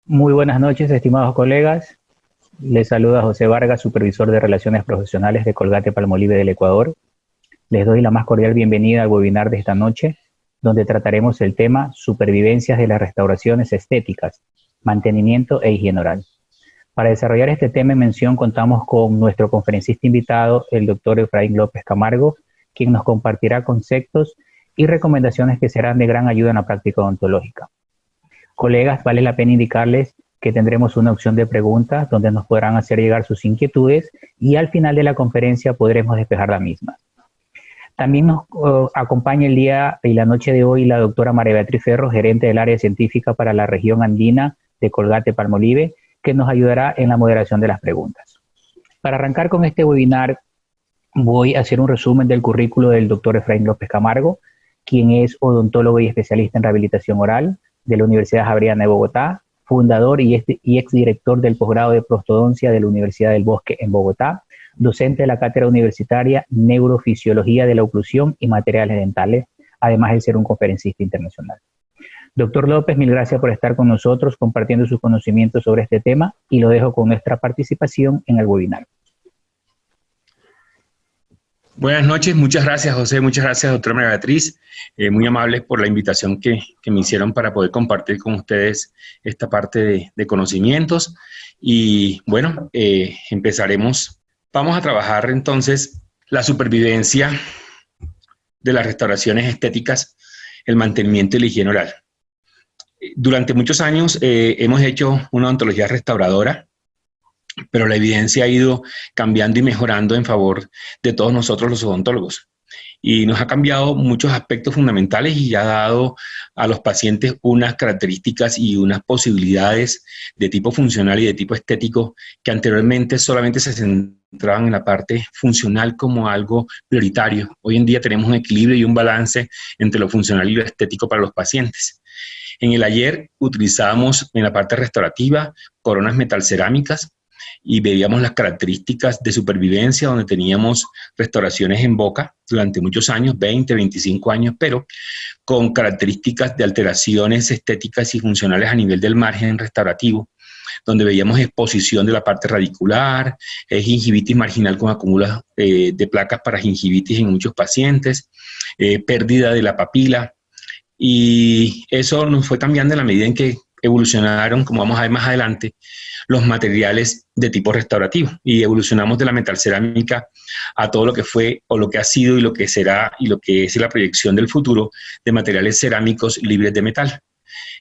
Muy buenas noches, estimados colegas. Les saluda José Vargas, supervisor de Relaciones Profesionales de Colgate-Palmolive del Ecuador. Les doy la más cordial bienvenida al webinar de esta noche, donde trataremos el tema Supervivencias de las restauraciones estéticas, mantenimiento e higiene oral. Para desarrollar este tema en mención contamos con nuestro conferencista invitado, el doctor Efraín López Camargo, quien nos compartirá conceptos y recomendaciones que serán de gran ayuda en la práctica odontológica. Colegas, vale la pena indicarles que tendremos una opción de preguntas donde nos podrán hacer llegar sus inquietudes y al final de la conferencia podremos despejar la misma. También nos acompaña el día y la noche de hoy la doctora María Beatriz Ferro, gerente del área científica para la región andina de Colgate-Palmolive, que nos ayudará en la moderación de las preguntas. Para arrancar con este webinar, voy a hacer un resumen del currículo del doctor Efraín López Camargo, quien es odontólogo y especialista en rehabilitación oral de la Universidad Javeriana de Bogotá, fundador y exdirector del posgrado de prostodoncia de la Universidad del Bosque en Bogotá, docente de la cátedra universitaria Neurofisiología de la Oclusión y Materiales Dentales, además de ser un conferencista internacional. Doctor López, mil gracias por estar con nosotros compartiendo sus conocimientos sobre este tema y lo dejo con nuestra participación en el webinar. Buenas noches, muchas gracias José, muchas gracias doctora María Beatriz, muy amables por la invitación que me hicieron para poder compartir con ustedes esta parte de conocimientos. Y bueno, empezaremos. Vamos a trabajar entonces la supervivencia de las restauraciones estéticas, el mantenimiento y la higiene oral. Durante muchos años hemos hecho una odontología restauradora, pero la evidencia ha ido cambiando y mejorando en favor de todos nosotros los odontólogos. Y nos ha cambiado muchos aspectos fundamentales y ha dado a los pacientes unas características y unas posibilidades de tipo funcional y de tipo estético que anteriormente solamente se centraban en la parte funcional como algo prioritario. Hoy en día tenemos un equilibrio y un balance entre lo funcional y lo estético para los pacientes. En el ayer utilizábamos en la parte restaurativa coronas metalcerámicas, y veíamos las características de supervivencia donde teníamos restauraciones en boca durante muchos años, 20, 25 años, pero con características de alteraciones estéticas y funcionales a nivel del margen restaurativo, donde veíamos exposición de la parte radicular, gingivitis marginal con acúmulos de placas para gingivitis en muchos pacientes, pérdida de la papila, y eso nos fue cambiando en la medida en que evolucionaron, como vamos a ver más adelante, los materiales de tipo restaurativo y evolucionamos de la metalcerámica a todo lo que fue o lo que ha sido y lo que será y lo que es la proyección del futuro de materiales cerámicos libres de metal.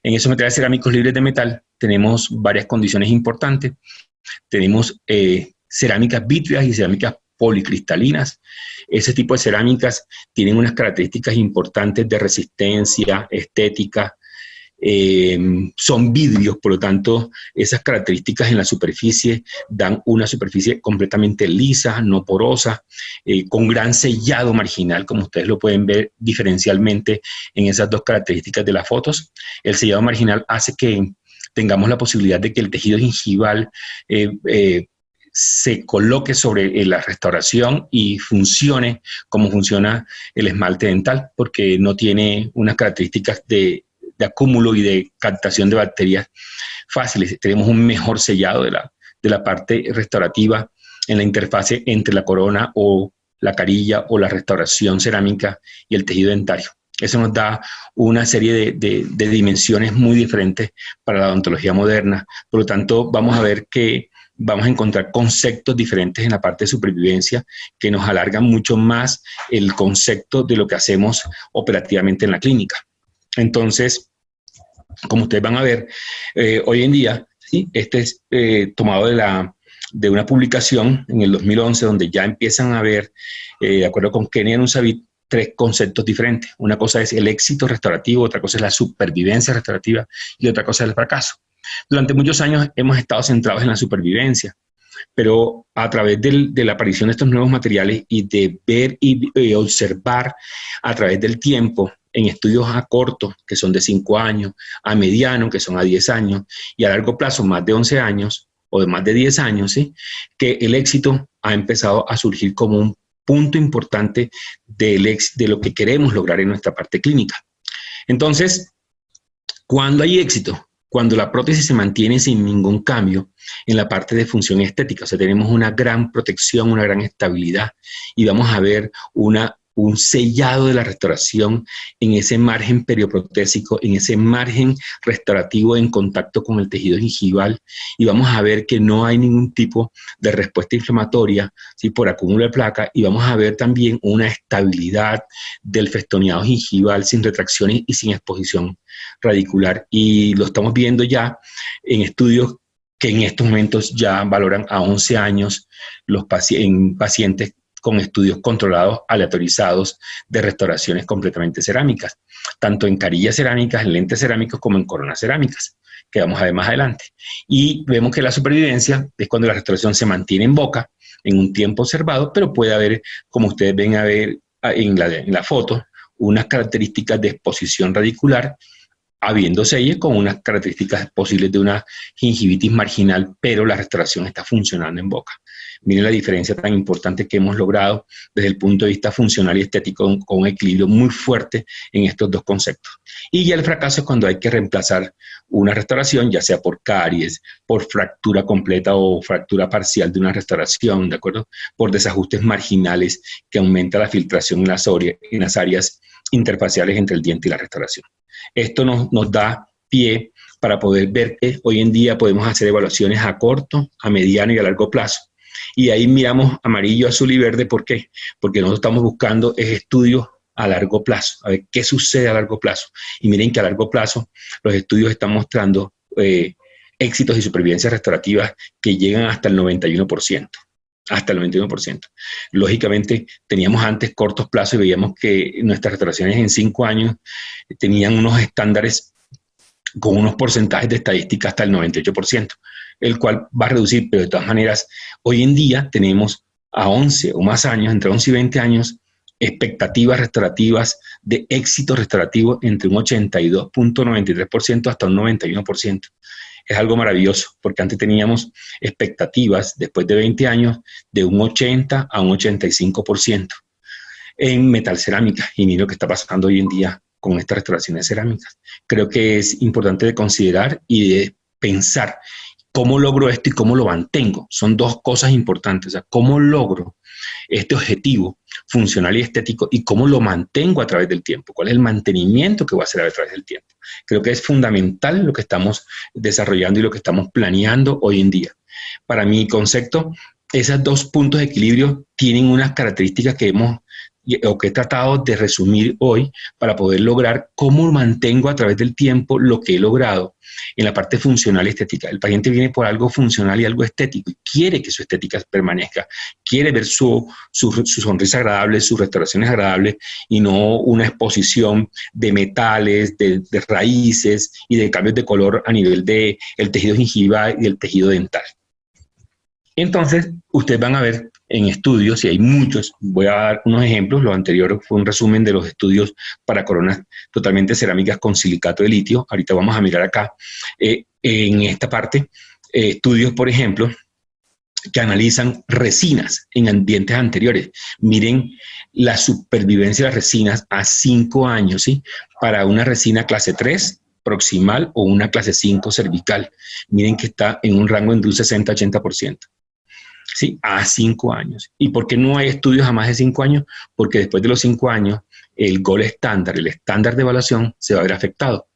En esos materiales cerámicos libres de metal tenemos varias condiciones importantes. Tenemos cerámicas vítreas y cerámicas policristalinas. Ese tipo de cerámicas tienen unas características importantes de resistencia, estética. Son vidrios, por lo tanto, esas características en la superficie dan una superficie completamente lisa, no porosa, con gran sellado marginal, como ustedes lo pueden ver diferencialmente en esas dos características de las fotos. El sellado marginal hace que tengamos la posibilidad de que el tejido gingival se coloque sobre la restauración y funcione como funciona el esmalte dental, porque no tiene unas características de acúmulo y de captación de bacterias fáciles. Tenemos un mejor sellado de la parte restaurativa en la interfase entre la corona o la carilla o la restauración cerámica y el tejido dentario. Eso nos da una serie de dimensiones muy diferentes para la odontología moderna. Por lo tanto, vamos a ver que vamos a encontrar conceptos diferentes en la parte de supervivencia que nos alargan mucho más el concepto de lo que hacemos operativamente en la clínica. Entonces, como ustedes van a ver, hoy en día, ¿sí? Este es tomado de una publicación en el 2011, donde ya empiezan a ver, de acuerdo con Kenia Nusavit, tres conceptos diferentes. Una cosa es el éxito restaurativo, otra cosa es la supervivencia restaurativa y otra cosa es el fracaso. Durante muchos años hemos estado centrados en la supervivencia, pero a través de la aparición de estos nuevos materiales y de ver y observar a través del tiempo, en estudios a corto, que son de 5 años, a mediano, que son a 10 años, y a largo plazo, más de 11 años, o de más de 10 años, ¿sí? Que el éxito ha empezado a surgir como un punto importante de lo que queremos lograr en nuestra parte clínica. Entonces, ¿cuándo hay éxito? cuando la prótesis se mantiene sin ningún cambio en la parte de función estética. O sea, tenemos una gran protección, una gran estabilidad y vamos a ver un sellado de la restauración en ese margen perioprotésico, en ese margen restaurativo en contacto con el tejido gingival, y vamos a ver que no hay ningún tipo de respuesta inflamatoria, ¿sí?, por acúmulo de placa, y vamos a ver también una estabilidad del festoneado gingival sin retracciones y sin exposición radicular, y lo estamos viendo ya en estudios que en estos momentos ya valoran a 11 años en pacientes con estudios controlados, aleatorizados, de restauraciones completamente cerámicas, tanto en carillas cerámicas, en lentes cerámicos, como en coronas cerámicas, que vamos a ver más adelante. Y vemos que la supervivencia es cuando la restauración se mantiene en boca, en un tiempo observado, pero puede haber, como ustedes ven a ver en la foto, unas características de exposición radicular, habiendo selles con unas características posibles de una gingivitis marginal, pero la restauración está funcionando en boca. Miren la diferencia tan importante que hemos logrado desde el punto de vista funcional y estético, con un equilibrio muy fuerte en estos dos conceptos. Y ya el fracaso es cuando hay que reemplazar una restauración, ya sea por caries, por fractura completa o fractura parcial de una restauración, ¿de acuerdo?, por desajustes marginales que aumenta la filtración en las áreas interfaciales entre el diente y la restauración. Esto nos da pie para poder ver que hoy en día podemos hacer evaluaciones a corto, a mediano y a largo plazo. Y ahí miramos amarillo, azul y verde. ¿Por qué? Porque nosotros estamos buscando estudios a largo plazo, a ver qué sucede a largo plazo. Y miren que a largo plazo los estudios están mostrando éxitos y supervivencias restaurativas que llegan hasta el 91%. Hasta el 91%. Lógicamente, teníamos antes cortos plazos y veíamos que nuestras restauraciones en 5 años tenían unos estándares con unos porcentajes de estadística hasta el 98%, el cual va a reducir, pero de todas maneras, hoy en día tenemos a 11 o más años, entre 11 y 20 años, expectativas restaurativas de éxito restaurativo entre un 82.93% hasta un 91%. Es algo maravilloso, porque antes teníamos expectativas, después de 20 años, de un 80 a un 85% en metal cerámica. Y mira lo que está pasando hoy en día con estas restauraciones cerámicas. Creo que es importante de considerar y de pensar cómo logro esto y cómo lo mantengo. Son dos cosas importantes. O sea, cómo logro este objetivo funcional y estético y cómo lo mantengo a través del tiempo. ¿Cuál es el mantenimiento que voy a hacer a través del tiempo? Creo que es fundamental lo que estamos desarrollando y lo que estamos planeando hoy en día. Para mi concepto, esos dos puntos de equilibrio tienen unas características que he tratado de resumir hoy para poder lograr cómo mantengo a través del tiempo lo que he logrado en la parte funcional y estética. El paciente viene por algo funcional y algo estético y quiere que su estética permanezca, quiere ver su sonrisa agradable, sus restauraciones agradables y no una exposición de metales, de raíces y de cambios de color a nivel del tejido gingival y el tejido dental. Entonces, ustedes van a ver en estudios, y hay muchos, voy a dar unos ejemplos. Lo anterior fue un resumen de los estudios para coronas totalmente cerámicas con silicato de litio. Ahorita vamos a mirar acá, en esta parte, estudios, por ejemplo, que analizan resinas en ambientes anteriores. Miren la supervivencia de las resinas a 5 años, ¿sí?, para una resina clase 3, proximal, o una clase 5 cervical. Miren que está en un rango entre un 60-80%. Sí, a 5 años. ¿Y por qué no hay estudios a más de 5 años? Porque después de los 5 años, el gold estándar, el estándar de evaluación, se va a ver afectado.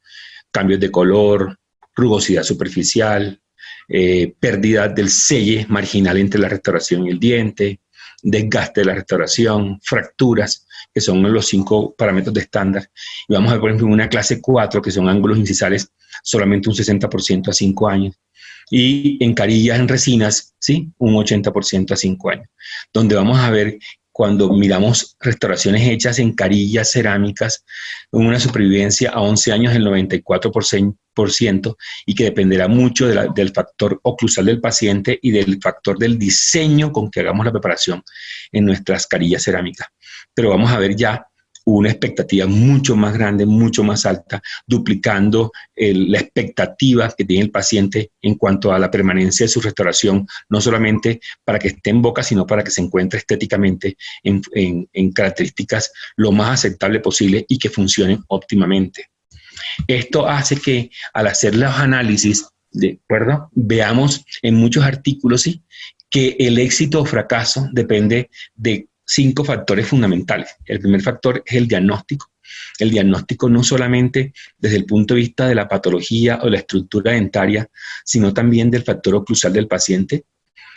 Cambios de color, rugosidad superficial, pérdida del selle marginal entre la restauración y el diente, desgaste de la restauración, fracturas, que son los 5 parámetros de estándar. Y vamos a ver, por ejemplo, una clase 4, que son ángulos incisales, solamente un 60% a 5 años. Y en carillas, en resinas, ¿sí?, un 80% a 5 años. Donde vamos a ver, cuando miramos restauraciones hechas en carillas cerámicas, una supervivencia a 11 años del 94%, y que dependerá mucho del factor oclusal del paciente y del factor del diseño con que hagamos la preparación en nuestras carillas cerámicas. Pero vamos a ver ya una expectativa mucho más grande, mucho más alta, duplicando la expectativa que tiene el paciente en cuanto a la permanencia de su restauración, no solamente para que esté en boca, sino para que se encuentre estéticamente en características lo más aceptable posible y que funcionen óptimamente. Esto hace que al hacer los análisis, ¿de acuerdo?, veamos en muchos artículos, ¿sí?, que el éxito o fracaso depende de 5 factores fundamentales. El primer factor es el diagnóstico. El diagnóstico no solamente desde el punto de vista de la patología o la estructura dentaria, sino también del factor oclusal del paciente.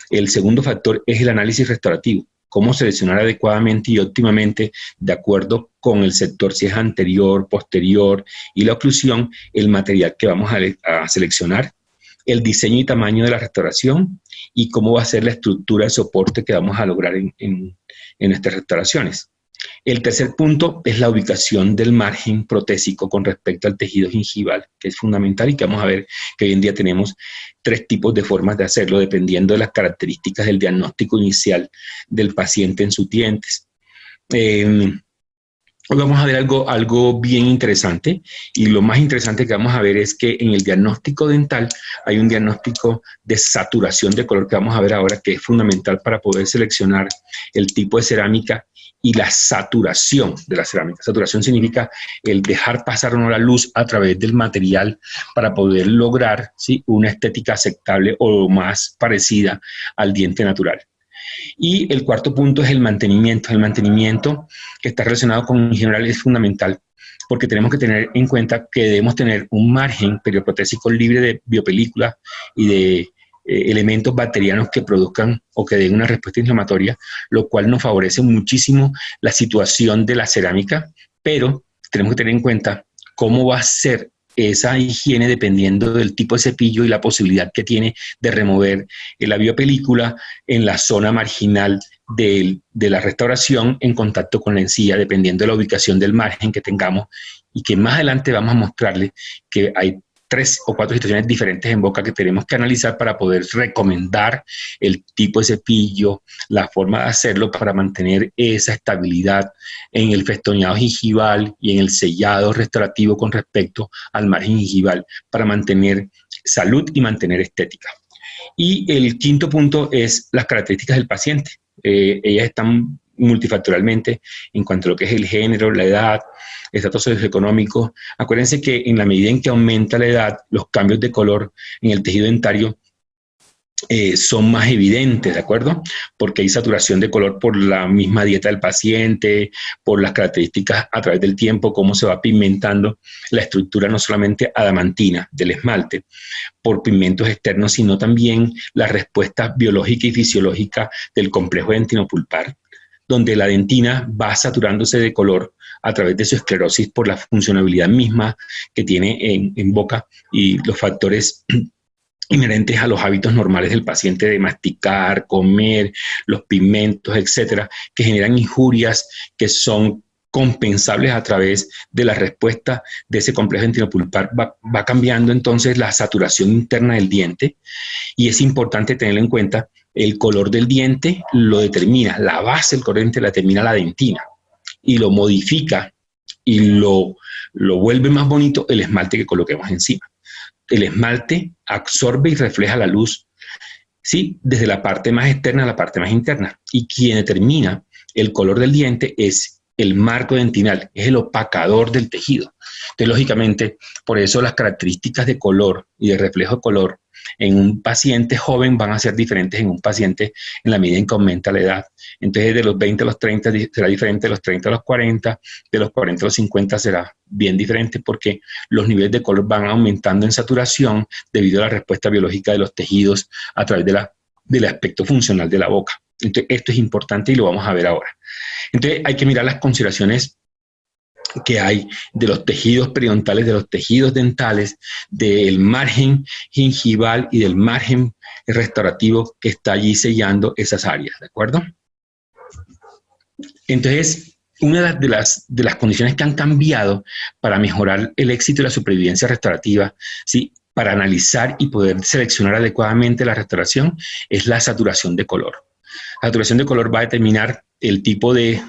El segundo factor es el análisis restaurativo. Cómo seleccionar adecuadamente y óptimamente, de acuerdo con el sector, si es anterior, posterior y la oclusión, el material que vamos a seleccionar. El diseño y tamaño de la restauración y cómo va a ser la estructura de soporte que vamos a lograr en nuestras restauraciones. El tercer punto es la ubicación del margen protésico con respecto al tejido gingival, que es fundamental y que vamos a ver que hoy en día tenemos 3 tipos de formas de hacerlo dependiendo de las características del diagnóstico inicial del paciente en sus dientes. Hoy vamos a ver algo bien interesante, y lo más interesante que vamos a ver es que en el diagnóstico dental hay un diagnóstico de saturación de color que vamos a ver ahora, que es fundamental para poder seleccionar el tipo de cerámica y la saturación de la cerámica. Saturación significa el dejar pasar o no la luz a través del material para poder lograr, ¿sí?, una estética aceptable o más parecida al diente natural. Y el cuarto punto es el mantenimiento. El mantenimiento, que está relacionado con en general, es fundamental porque tenemos que tener en cuenta que debemos tener un margen perioprotésico libre de biopelícula y de elementos bacterianos que produzcan o que den una respuesta inflamatoria, lo cual nos favorece muchísimo la situación de la cerámica, pero tenemos que tener en cuenta cómo va a ser esa higiene dependiendo del tipo de cepillo y la posibilidad que tiene de remover la biopelícula en la zona marginal de la restauración en contacto con la encía, dependiendo de la ubicación del margen que tengamos, y que más adelante vamos a mostrarles que hay 3 o 4 situaciones diferentes en boca que tenemos que analizar para poder recomendar el tipo de cepillo, la forma de hacerlo para mantener esa estabilidad en el festoneado gingival y en el sellado restaurativo con respecto al margen gingival, para mantener salud y mantener estética. Y el quinto punto es las características del paciente. Ellas están multifactorialmente en cuanto a lo que es el género, la edad, estatus socioeconómico. Acuérdense que en la medida en que aumenta la edad, los cambios de color en el tejido dentario son más evidentes, ¿de acuerdo? Porque hay saturación de color por la misma dieta del paciente, por las características a través del tiempo, cómo se va pigmentando la estructura no solamente adamantina del esmalte, por pigmentos externos, sino también la respuesta biológica y fisiológica del complejo dentinopulpar, donde la dentina va saturándose de color a través de su esclerosis por la funcionalidad misma que tiene en boca y los factores inherentes a los hábitos normales del paciente de masticar, comer, los pigmentos, etcétera, que generan injurias que son compensables a través de la respuesta de ese complejo dentinopulpar. Va cambiando entonces la saturación interna del diente, y es importante tenerlo en cuenta. El color del diente lo determina, la base del color del diente la determina la dentina, y lo modifica y lo vuelve más bonito el esmalte que coloquemos encima. El esmalte absorbe y refleja la luz, ¿sí?, desde la parte más externa a la parte más interna, y quien determina el color del diente es el marco dentinal, es el opacador del tejido. Entonces, lógicamente, por eso las características de color y de reflejo de color en un paciente joven van a ser diferentes en un paciente en la medida en que aumenta la edad. Entonces, de los 20 a los 30 será diferente, de los 30 a los 40, de los 40 a los 50 será bien diferente, porque los niveles de color van aumentando en saturación debido a la respuesta biológica de los tejidos a través del aspecto funcional de la boca. Entonces, esto es importante y lo vamos a ver ahora. Entonces, hay que mirar las consideraciones que hay de los tejidos periodontales, de los tejidos dentales, del margen gingival y del margen restaurativo que está allí sellando esas áreas, ¿de acuerdo? Entonces, una de las condiciones que han cambiado para mejorar el éxito y la supervivencia restaurativa, ¿sí?, para analizar y poder seleccionar adecuadamente la restauración, es la saturación de color. La saturación de color va a determinar el tipo de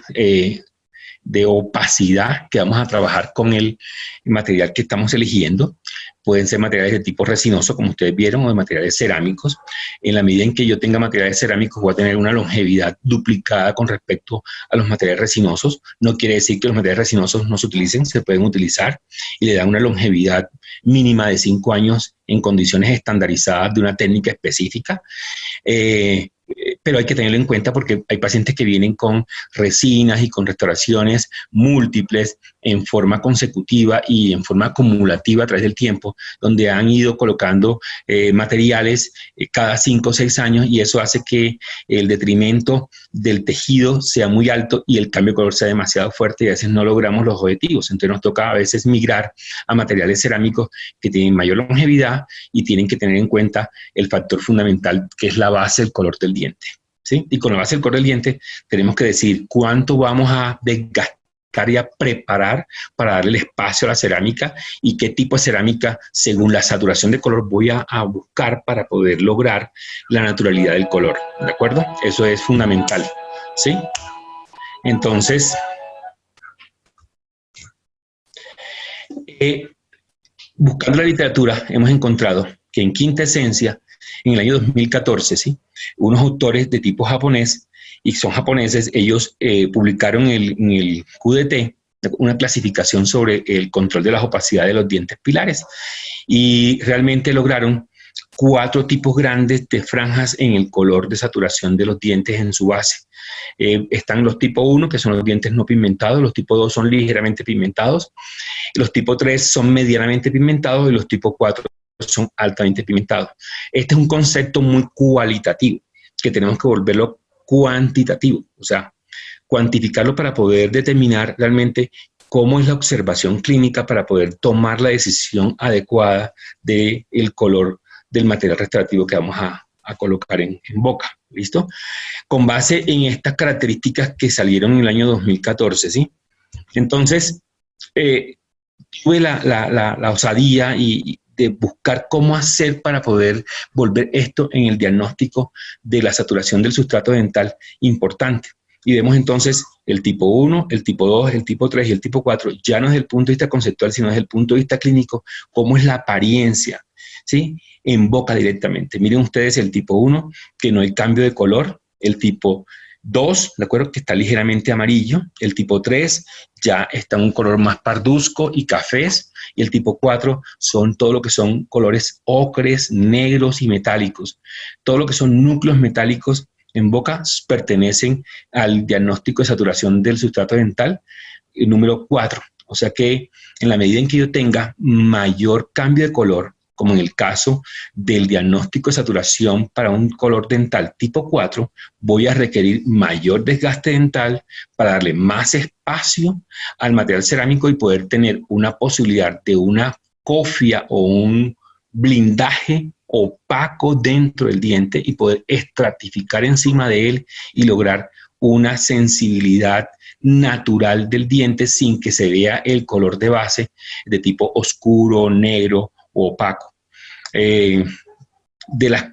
de opacidad que vamos a trabajar con el material que estamos eligiendo. Pueden ser materiales de tipo resinoso, como ustedes vieron, o de materiales cerámicos. En la medida en que yo tenga materiales cerámicos, voy a tener una longevidad duplicada con respecto a los materiales resinosos. No quiere decir que los materiales resinosos no se utilicen, se pueden utilizar y le dan una longevidad mínima de 5 años en condiciones estandarizadas de una técnica específica. Pero hay que tenerlo en cuenta porque hay pacientes que vienen con resinas y con restauraciones múltiples en forma consecutiva y en forma acumulativa a través del tiempo, donde han ido colocando materiales cada 5 o 6 años, y eso hace que el detrimento del tejido sea muy alto y el cambio de color sea demasiado fuerte, y a veces no logramos los objetivos. Entonces nos toca a veces migrar a materiales cerámicos que tienen mayor longevidad y tienen que tener en cuenta el factor fundamental, que es la base del color del diente, ¿sí? Y con la base del color del diente tenemos que decir cuánto vamos a desgastar y a preparar para darle el espacio a la cerámica, y qué tipo de cerámica, según la saturación de color, voy a buscar para poder lograr la naturalidad del color, ¿de acuerdo? Eso es fundamental, ¿sí? Entonces, buscando la literatura, hemos encontrado que en quinta esencia, en el año 2014, ¿sí?, unos autores de tipo japonés, y son japoneses, ellos publicaron en el QDT una clasificación sobre el control de las opacidades de los dientes pilares, y realmente lograron 4 tipos grandes de franjas en el color de saturación de los dientes en su base. Están los tipo 1, que son los dientes no pigmentados, los tipo 2 son ligeramente pigmentados, los tipo 3 son medianamente pigmentados y los tipo 4 son altamente pigmentados. Este es un concepto muy cualitativo, que tenemos que volverlo cuantitativo, o sea, cuantificarlo para poder determinar realmente cómo es la observación clínica para poder tomar la decisión adecuada del color del material restaurativo que vamos a colocar en boca, ¿listo? Con base en estas características que salieron en el año 2014, ¿sí? Entonces, tuve la osadía de buscar cómo hacer para poder volver esto en el diagnóstico de la saturación del sustrato dental importante. Y vemos entonces el tipo 1, el tipo 2, el tipo 3 y el tipo 4, ya no desde el punto de vista conceptual, sino desde el punto de vista clínico, cómo es la apariencia, ¿sí?, en boca directamente. Miren ustedes el tipo 1, que no hay cambio de color, el tipo 2, ¿de acuerdo?, que está ligeramente amarillo, el tipo 3 ya está en un color más parduzco y cafés, y el tipo 4 son todo lo que son colores ocres, negros y metálicos. Todo lo que son núcleos metálicos en boca pertenecen al diagnóstico de saturación del sustrato dental, el número 4. O sea que en la medida en que yo tenga mayor cambio de color, como en el caso del diagnóstico de saturación para un color dental tipo 4, voy a requerir mayor desgaste dental para darle más espacio al material cerámico y poder tener una posibilidad de una cofia o un blindaje opaco dentro del diente y poder estratificar encima de él y lograr una sensibilidad natural del diente sin que se vea el color de base de tipo oscuro, negro o opaco. De las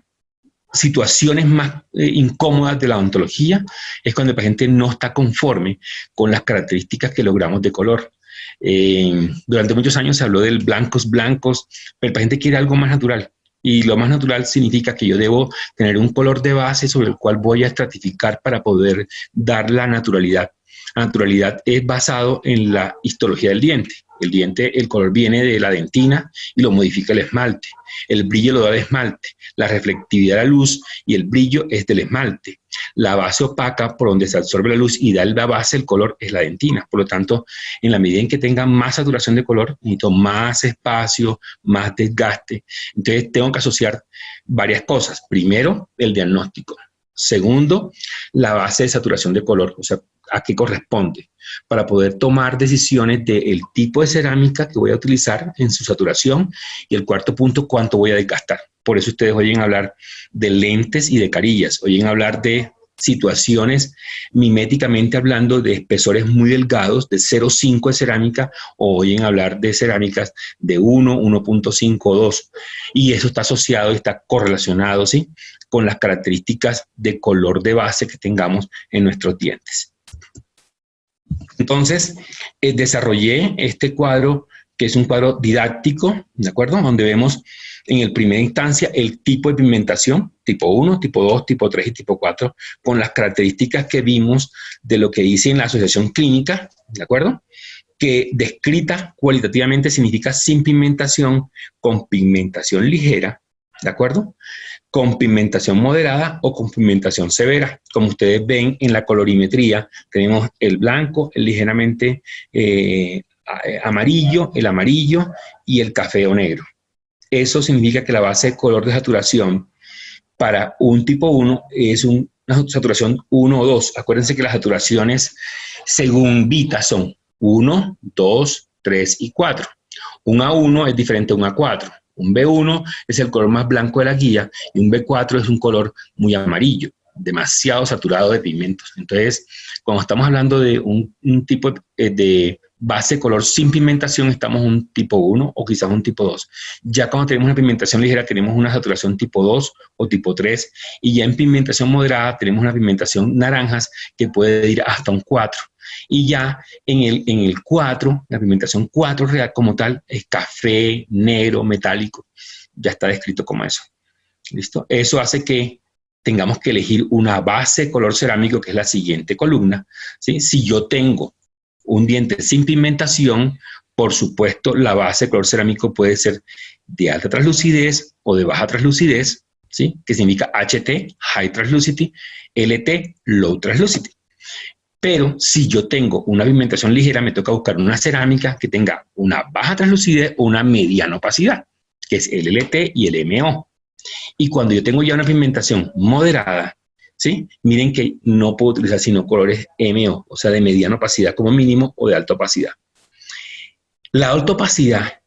situaciones más incómodas de la odontología es cuando el paciente no está conforme con las características que logramos de color. Durante muchos años se habló del blancos, pero el paciente quiere algo más natural. Y lo más natural significa que yo debo tener un color de base sobre el cual voy a estratificar para poder dar la naturalidad. La naturalidad es basado en la histología del diente. El diente, el color viene de la dentina y lo modifica el esmalte. El brillo lo da el esmalte. La reflectividad de la luz y el brillo es del esmalte. La base opaca por donde se absorbe la luz y da la base, el color, es la dentina. Por lo tanto, en la medida en que tenga más saturación de color, necesito más espacio, más desgaste. Entonces, tengo que asociar varias cosas. Primero, el diagnóstico. Segundo, la base de saturación de color, o sea, a qué corresponde, para poder tomar decisiones del tipo de cerámica que voy a utilizar en su saturación. Y el cuarto punto, cuánto voy a desgastar. Por eso ustedes oyen hablar de lentes y de carillas, oyen hablar de situaciones miméticamente hablando de espesores muy delgados, de 0,5 de cerámica, o oyen hablar de cerámicas de 1, 1.5, 2. Y eso está asociado y está correlacionado, ¿sí?, con las características de color de base que tengamos en nuestros dientes. Entonces, desarrollé este cuadro, que es un cuadro didáctico, ¿de acuerdo? Donde vemos en primera instancia el tipo de pigmentación, tipo 1, tipo 2, tipo 3 y tipo 4, con las características que vimos de lo que dice en la asociación clínica, ¿de acuerdo? Que descrita cualitativamente significa sin pigmentación, con pigmentación ligera, ¿de acuerdo? Con pigmentación moderada o con pigmentación severa. Como ustedes ven en la colorimetría, tenemos el blanco, el ligeramente amarillo, el amarillo y el café o negro. Eso significa que la base de color de saturación para un tipo 1 es una saturación 1 o 2. Acuérdense que las saturaciones según Vita son 1, 2, 3 y 4. Un A1 es diferente a un A4. Un B1 es el color más blanco de la guía y un B4 es un color muy amarillo, demasiado saturado de pigmentos. Entonces, cuando estamos hablando de un tipo de base de color sin pigmentación, estamos en un tipo 1 o quizás un tipo 2. Ya cuando tenemos una pigmentación ligera, tenemos una saturación tipo 2 o tipo 3. Y ya en pigmentación moderada, tenemos una pigmentación naranjas que puede ir hasta un 4. Y ya en el 4, la pigmentación 4 real como tal, es café, negro, metálico. Ya está descrito como eso. ¿Listo? Eso hace que tengamos que elegir una base de color cerámico, que es la siguiente columna. ¿Sí? Si yo tengo un diente sin pigmentación, por supuesto, la base de color cerámico puede ser de alta translucidez o de baja translucidez, ¿sí? Que significa HT, High Translucity, LT, Low Translucity. Pero si yo tengo una pigmentación ligera, me toca buscar una cerámica que tenga una baja translucidez o una mediana opacidad, que es el LT y el MO. Y cuando yo tengo ya una pigmentación moderada, ¿sí? Miren que no puedo utilizar sino colores MO, o sea, de mediana opacidad como mínimo o de alta opacidad. La alta opacidad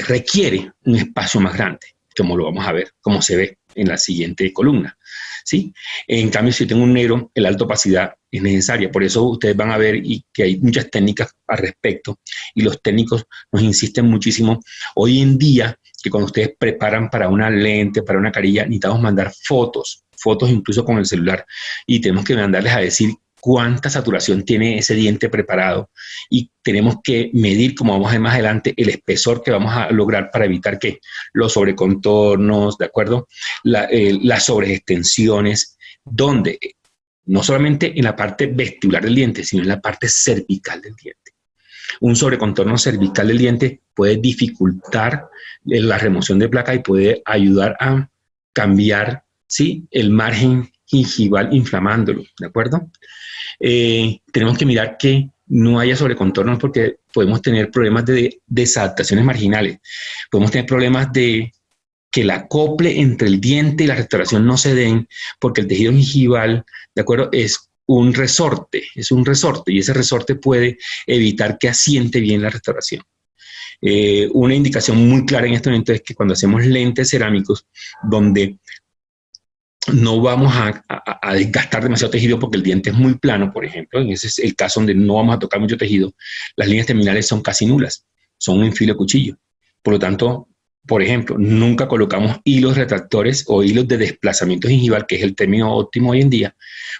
requiere un espacio más grande, como lo vamos a ver, como se ve en la siguiente columna, ¿sí? En cambio, si yo tengo un negro, la alta opacidad es necesaria. Por eso ustedes van a ver que hay muchas técnicas al respecto y los técnicos nos insisten muchísimo. Hoy en día, que cuando ustedes preparan para una lente, para una carilla, necesitamos mandar fotos incluso con el celular, y tenemos que mandarles a decir cuánta saturación tiene ese diente preparado, y tenemos que medir, como vamos a ver más adelante, el espesor que vamos a lograr para evitar que los sobrecontornos, ¿de acuerdo? Las sobreextensiones, donde no solamente en la parte vestibular del diente, sino en la parte cervical del diente. Un sobrecontorno cervical del diente puede dificultar la remoción de placa y puede ayudar a cambiar, ¿sí?, el margen gingival inflamándolo, ¿de acuerdo? Tenemos que mirar que no haya sobrecontornos, porque podemos tener problemas de desadaptaciones marginales. Podemos tener problemas de que el acople entre el diente y la restauración no se den, porque el tejido gingival, ¿de acuerdo?, es un resorte, y ese resorte puede evitar que asiente bien la restauración. Una indicación muy clara en este momento es que cuando hacemos lentes cerámicos, donde no vamos a desgastar demasiado tejido porque el diente es muy plano, por ejemplo, en ese es el caso donde no vamos a tocar mucho tejido, las líneas terminales son casi nulas, son en filo de cuchillo. Por lo tanto, por ejemplo, nunca colocamos hilos retractores o hilos de desplazamiento gingival, que es el término óptimo hoy en día,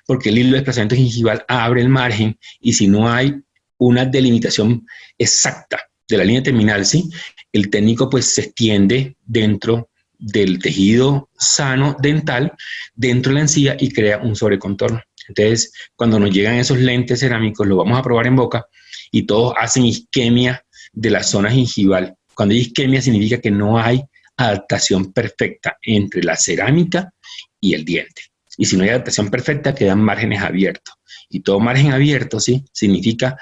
porque el hilo de desplazamiento gingival abre el margen, y si no hay una delimitación exacta de la línea terminal, ¿sí?, el técnico pues se extiende dentro del tejido sano dental, dentro de la encía, y crea un sobrecontorno. Entonces, cuando nos llegan esos lentes cerámicos, los vamos a probar en boca y todos hacen isquemia de la zona gingival. Cuando hay isquemia, significa que no hay adaptación perfecta entre la cerámica y el diente. Y si no hay adaptación perfecta, quedan márgenes abiertos. Y todo margen abierto, ¿sí?, significa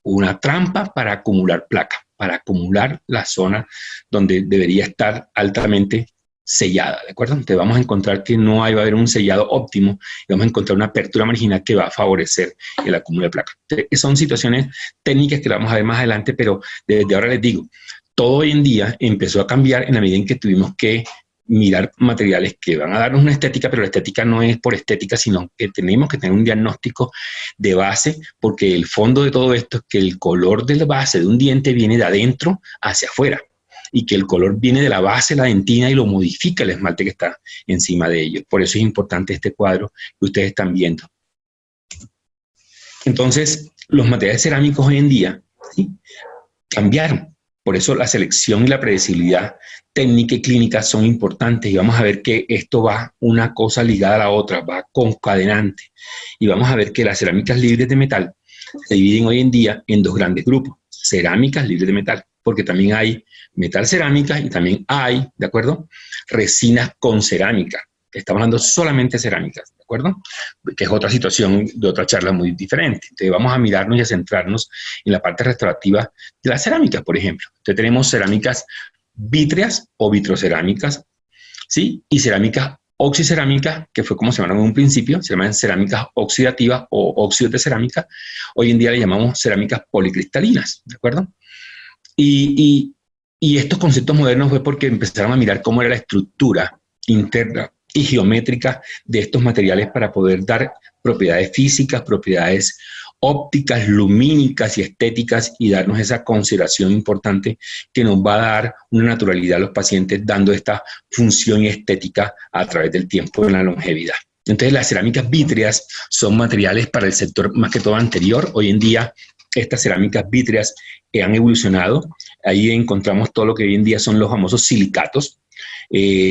una trampa para acumular placa, para acumular la zona donde debería estar altamente sellada, ¿de acuerdo? Entonces vamos a encontrar que no va a haber un sellado óptimo, y vamos a encontrar una apertura marginal que va a favorecer el acúmulo de placa. Entonces, son situaciones técnicas que vamos a ver más adelante, pero desde ahora les digo, todo hoy en día empezó a cambiar en la medida en que tuvimos que mirar materiales que van a darnos una estética, pero la estética no es por estética, sino que tenemos que tener un diagnóstico de base, porque el fondo de todo esto es que el color de la base de un diente viene de adentro hacia afuera, y que el color viene de la base de la dentina y lo modifica el esmalte que está encima de ello. Por eso es importante este cuadro que ustedes están viendo. Entonces, los materiales cerámicos hoy en día, ¿sí?, cambiaron. Por eso la selección y la predecibilidad técnica y clínica son importantes, y vamos a ver que esto va una cosa ligada a la otra, va concadenante. Y vamos a ver que las cerámicas libres de metal se dividen hoy en día en dos grandes grupos: cerámicas libres de metal, porque también hay metal cerámica y también hay, ¿de acuerdo?, resinas con cerámica. Estamos hablando solamente de cerámicas, ¿de acuerdo?, que es otra situación de otra charla muy diferente. Entonces vamos a mirarnos y a centrarnos en la parte restaurativa de las cerámicas, por ejemplo. Entonces tenemos cerámicas vítreas o vitrocerámicas, ¿sí?, y cerámicas oxicerámicas, que fue como se llamaron en un principio, se llaman cerámicas oxidativas o óxidos de cerámica. Hoy en día le llamamos cerámicas policristalinas, ¿de acuerdo? Y estos conceptos modernos fue porque empezaron a mirar cómo era la estructura interna y geométrica de estos materiales para poder dar propiedades físicas, propiedades ópticas, lumínicas y estéticas, y darnos esa consideración importante que nos va a dar una naturalidad a los pacientes, dando esta función estética a través del tiempo en la longevidad. Entonces las cerámicas vítreas son materiales para el sector más que todo anterior. Hoy en día estas cerámicas vítreas han evolucionado. Ahí encontramos todo lo que hoy en día son los famosos silicatos.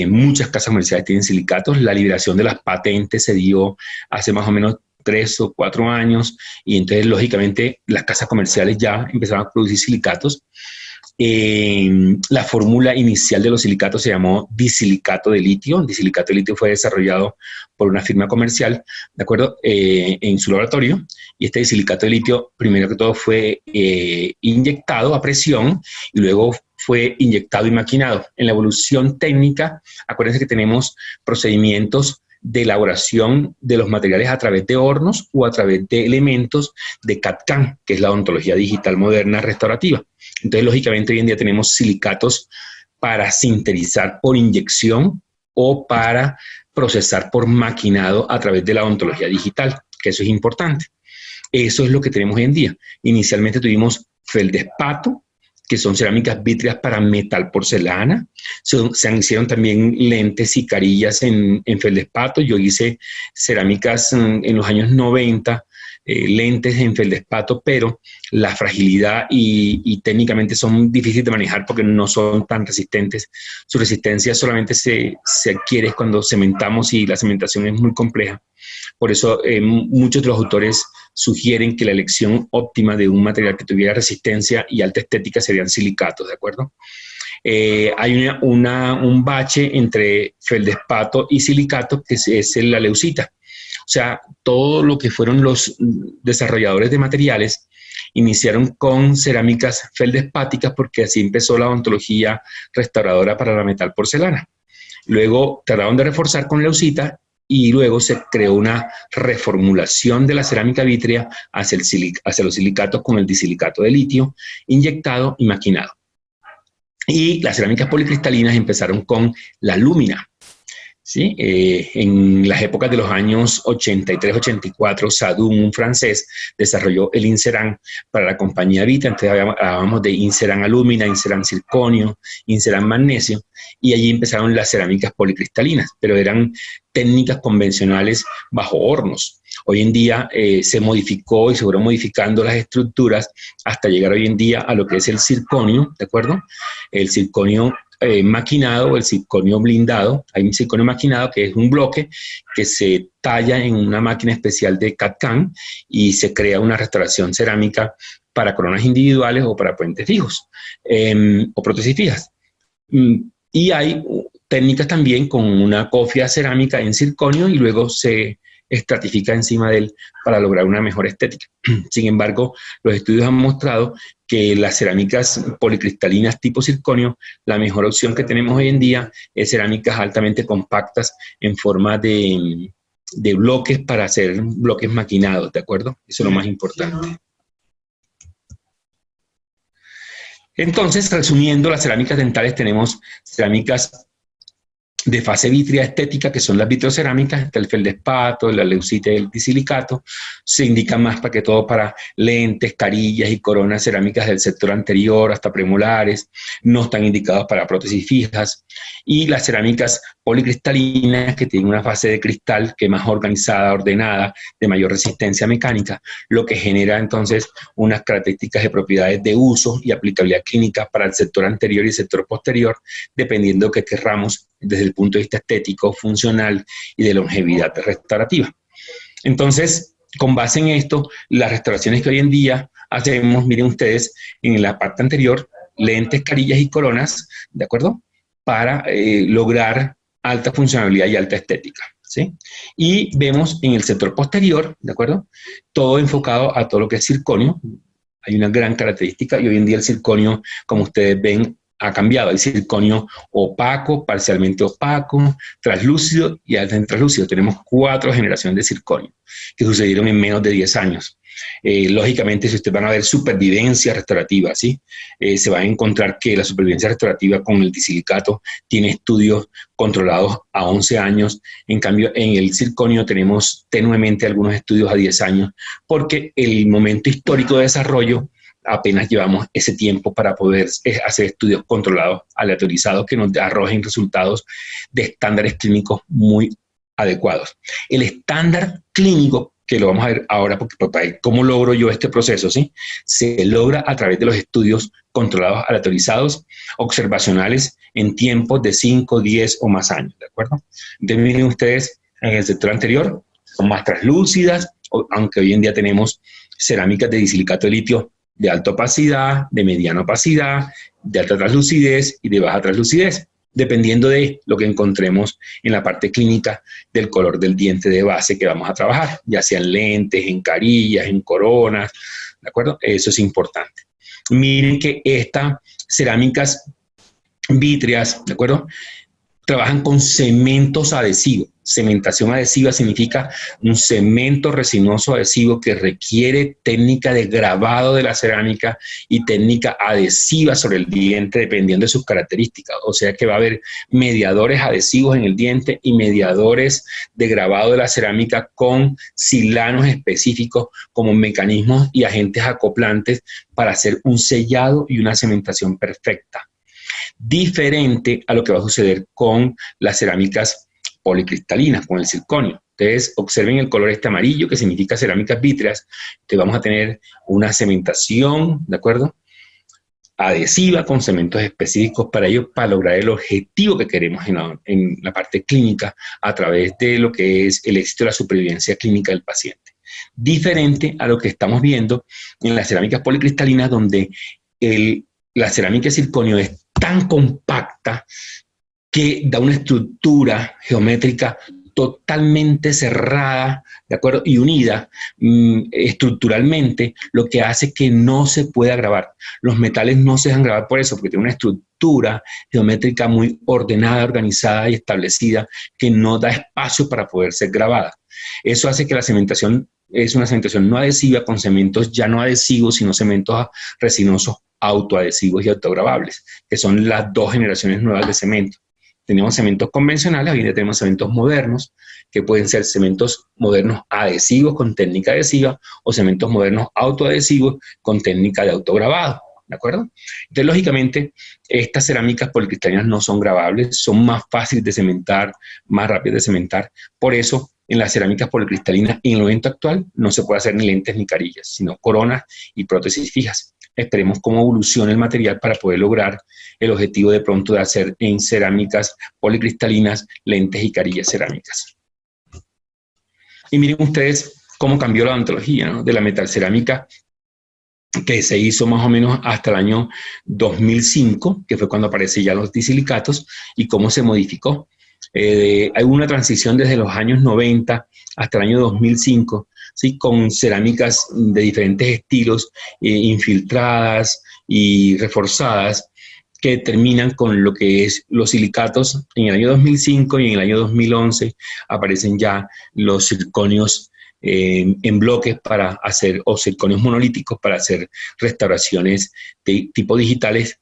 Muchas casas comerciales tienen silicatos. La liberación de las patentes se dio hace más o menos 3 o 4 años, y entonces lógicamente las casas comerciales ya empezaron a producir silicatos. La fórmula inicial de los silicatos se llamó disilicato de litio. El disilicato de litio fue desarrollado por una firma comercial, ¿de acuerdo?, en su laboratorio, y este disilicato de litio, primero que todo, fue inyectado a presión y luego fue inyectado y maquinado. En la evolución técnica, acuérdense que tenemos procedimientos de elaboración de los materiales a través de hornos o a través de elementos de CAD/CAM, que es la odontología digital moderna restaurativa. Entonces, lógicamente, hoy en día tenemos silicatos para sinterizar por inyección o para procesar por maquinado a través de la odontología digital, que eso es importante. Eso es lo que tenemos hoy en día. Inicialmente tuvimos feldespato, que son cerámicas vítreas para metal porcelana. Se hicieron también lentes y carillas en feldespato. Yo hice cerámicas en los años 90, lentes en feldespato, pero la fragilidad y técnicamente son difíciles de manejar porque no son tan resistentes. Su resistencia solamente se adquiere cuando cementamos, y la cementación es muy compleja. Por eso muchos de los autores sugieren que la elección óptima de un material que tuviera resistencia y alta estética serían silicatos, ¿de acuerdo? Hay un bache entre feldespato y silicato, que es la leucita. O sea, todo lo que fueron los desarrolladores de materiales iniciaron con cerámicas feldespáticas, porque así empezó la odontología restauradora para la metal porcelana. Luego trataron de reforzar con leucita, y luego se creó una reformulación de la cerámica vítrea hacia los silicatos con el disilicato de litio, inyectado y maquinado. Y las cerámicas policristalinas empezaron con la lúmina, ¿sí? En las épocas de los años 83-84, Sadun, un francés, desarrolló el Inceran para la compañía Vita. Entonces hablábamos de Inceran alúmina, Inceran circonio, Inceran magnesio, y allí empezaron las cerámicas policristalinas, pero eran técnicas convencionales bajo hornos. Hoy en día se modificó y se fueron modificando las estructuras hasta llegar hoy en día a lo que es el circonio, ¿de acuerdo? El circonio maquinado o el circonio blindado. Hay un circonio maquinado, que es un bloque que se talla en una máquina especial de CAD/CAM y se crea una restauración cerámica para coronas individuales o para puentes fijos o prótesis fijas. Y hay técnicas también con una cofia cerámica en circonio y luego se estratifica encima de él para lograr una mejor estética. Sin embargo, los estudios han mostrado que las cerámicas policristalinas tipo circonio, la mejor opción que tenemos hoy en día es cerámicas altamente compactas en forma de bloques para hacer bloques maquinados, ¿de acuerdo? Eso es lo más importante. Entonces, resumiendo, las cerámicas dentales tenemos cerámicas de fase vítrea estética, que son las vitrocerámicas, está el feldespato, la leucita y el disilicato. Se indica más para que todo para lentes, carillas y coronas cerámicas del sector anterior hasta premolares. No están indicados para prótesis fijas. Y las cerámicas policristalinas, que tienen una fase de cristal que es más organizada, ordenada, de mayor resistencia mecánica, lo que genera entonces unas características de propiedades de uso y aplicabilidad clínica para el sector anterior y el sector posterior, dependiendo de qué querramos desde el punto de vista estético, funcional y de longevidad restaurativa. Entonces, con base en esto, las restauraciones que hoy en día hacemos, miren ustedes, en la parte anterior, lentes, carillas y coronas, ¿de acuerdo? Para lograr alta funcionalidad y alta estética, ¿sí? Y vemos en el sector posterior, ¿de acuerdo? Todo enfocado a todo lo que es circonio. Hay una gran característica y hoy en día el circonio, como ustedes ven, ha cambiado. Hay circonio opaco, parcialmente opaco, translúcido y alta en translúcido. Tenemos 4 generaciones de circonio que sucedieron en menos de 10 años. Lógicamente, si ustedes van a ver supervivencia restaurativa, ¿sí? Se va a encontrar que la supervivencia restaurativa con el disilicato tiene estudios controlados a 11 años. En cambio, en el circonio tenemos tenuemente algunos estudios a 10 años, porque el momento histórico de desarrollo apenas llevamos ese tiempo para poder hacer estudios controlados, aleatorizados, que nos arrojen resultados de estándares clínicos muy adecuados. El estándar clínico, que lo vamos a ver ahora, porque ¿cómo logro yo este proceso? ¿Sí? Se logra a través de los estudios controlados, aleatorizados, observacionales, en tiempos de 5, 10 o más años, ¿de acuerdo? Entonces, miren ustedes, en el sector anterior, son más translúcidas, aunque hoy en día tenemos cerámicas de disilicato de litio de alta opacidad, de mediana opacidad, de alta translucidez y de baja translucidez, dependiendo de lo que encontremos en la parte clínica del color del diente de base que vamos a trabajar, ya sea en lentes, en carillas, en coronas, ¿de acuerdo? Eso es importante. Miren que estas cerámicas vítreas, ¿de acuerdo?, trabajan con cementos adhesivos. Cementación adhesiva significa un cemento resinoso adhesivo que requiere técnica de grabado de la cerámica y técnica adhesiva sobre el diente dependiendo de sus características. O sea que va a haber mediadores adhesivos en el diente y mediadores de grabado de la cerámica con silanos específicos como mecanismos y agentes acoplantes para hacer un sellado y una cementación perfecta. Diferente a lo que va a suceder con las cerámicas policristalinas, con el circonio. Ustedes observen el color este amarillo, que significa cerámicas vítreas, que vamos a tener una cementación, ¿de acuerdo?, adhesiva con cementos específicos para ello, para lograr el objetivo que queremos en la parte clínica a través de lo que es el éxito de la supervivencia clínica del paciente. Diferente a lo que estamos viendo en las cerámicas policristalinas, donde la cerámica de circonio es tan compacta que da una estructura geométrica totalmente cerrada, ¿de acuerdo?, y unida estructuralmente, lo que hace que no se pueda grabar. Los metales no se dejan grabar por eso, porque tiene una estructura geométrica muy ordenada, organizada y establecida que no da espacio para poder ser grabada. Eso hace que la cementación es una cementación no adhesiva con cementos ya no adhesivos, sino cementos resinosos autoadhesivos y autograbables, que son las 2 generaciones nuevas de cemento. Tenemos cementos convencionales, hoy en día tenemos cementos modernos, que pueden ser cementos modernos adhesivos con técnica adhesiva o cementos modernos autoadhesivos con técnica de autograbado, ¿de acuerdo? Entonces, lógicamente, estas cerámicas policristalinas no son grabables, son más fáciles de cementar, más rápidas de cementar. Por eso, en las cerámicas policristalinas, en el momento actual, no se puede hacer ni lentes ni carillas, sino coronas y prótesis fijas. Esperemos cómo evoluciona el material para poder lograr el objetivo de pronto de hacer en cerámicas policristalinas lentes y carillas cerámicas. Y miren ustedes cómo cambió la odontología, ¿no?, de la metalcerámica, que se hizo más o menos hasta el año 2005, que fue cuando aparecen ya los disilicatos, y cómo se modificó. Hay una transición desde los años 90 hasta el año 2005, ¿sí?, con cerámicas de diferentes estilos, infiltradas y reforzadas, que terminan con lo que es los silicatos. En el año 2005 y en el año 2011 aparecen ya los circonios en bloques para hacer, o circonios monolíticos para hacer restauraciones de tipo digitales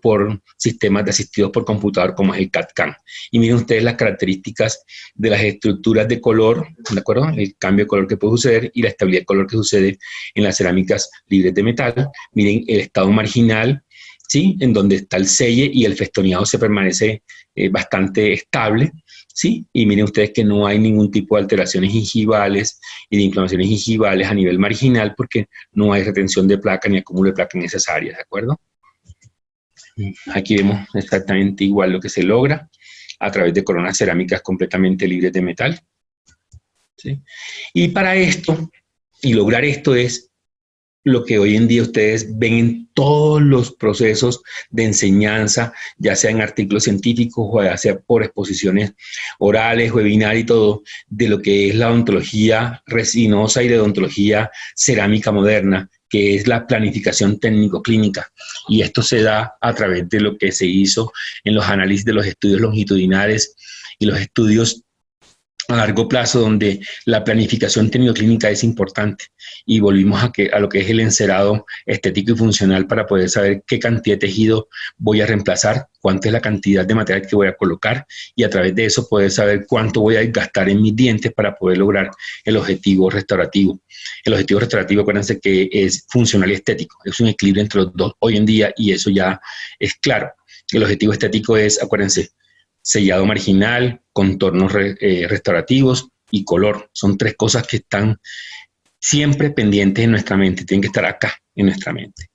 por sistemas asistidos por computador como es el CAD/CAM. Y miren ustedes las características de las estructuras de color, ¿de acuerdo? El cambio de color que puede suceder y la estabilidad de color que sucede en las cerámicas libres de metal. Miren el estado marginal, ¿sí? En donde está el selle y el festoneado se permanece bastante estable, ¿sí? Y miren ustedes que no hay ningún tipo de alteraciones gingivales y de inflamaciones gingivales a nivel marginal porque no hay retención de placa ni acúmulo de placa en esas áreas, ¿de acuerdo? Aquí vemos exactamente igual lo que se logra a través de coronas cerámicas completamente libres de metal, ¿sí? Y para esto, y lograr esto es lo que hoy en día ustedes ven en todos los procesos de enseñanza, ya sea en artículos científicos o ya sea por exposiciones orales, webinar y todo, de lo que es la odontología resinosa y la odontología cerámica moderna, que es la planificación técnico-clínica. Y esto se da a través de lo que se hizo en los análisis de los estudios longitudinales y los estudios a largo plazo, donde la planificación técnico-clínica es importante. Y volvimos a lo que es el encerado estético y funcional para poder saber qué cantidad de tejido voy a reemplazar, cuánto es la cantidad de material que voy a colocar, y a través de eso poder saber cuánto voy a gastar en mis dientes para poder lograr el objetivo restaurativo. El objetivo restaurativo, acuérdense que es funcional y estético, es un equilibrio entre los dos hoy en día y eso ya es claro. El objetivo estético es, acuérdense, sellado marginal, contornos restaurativos y color. Son tres cosas que están siempre pendientes en nuestra mente, tienen que estar acá en nuestra mente.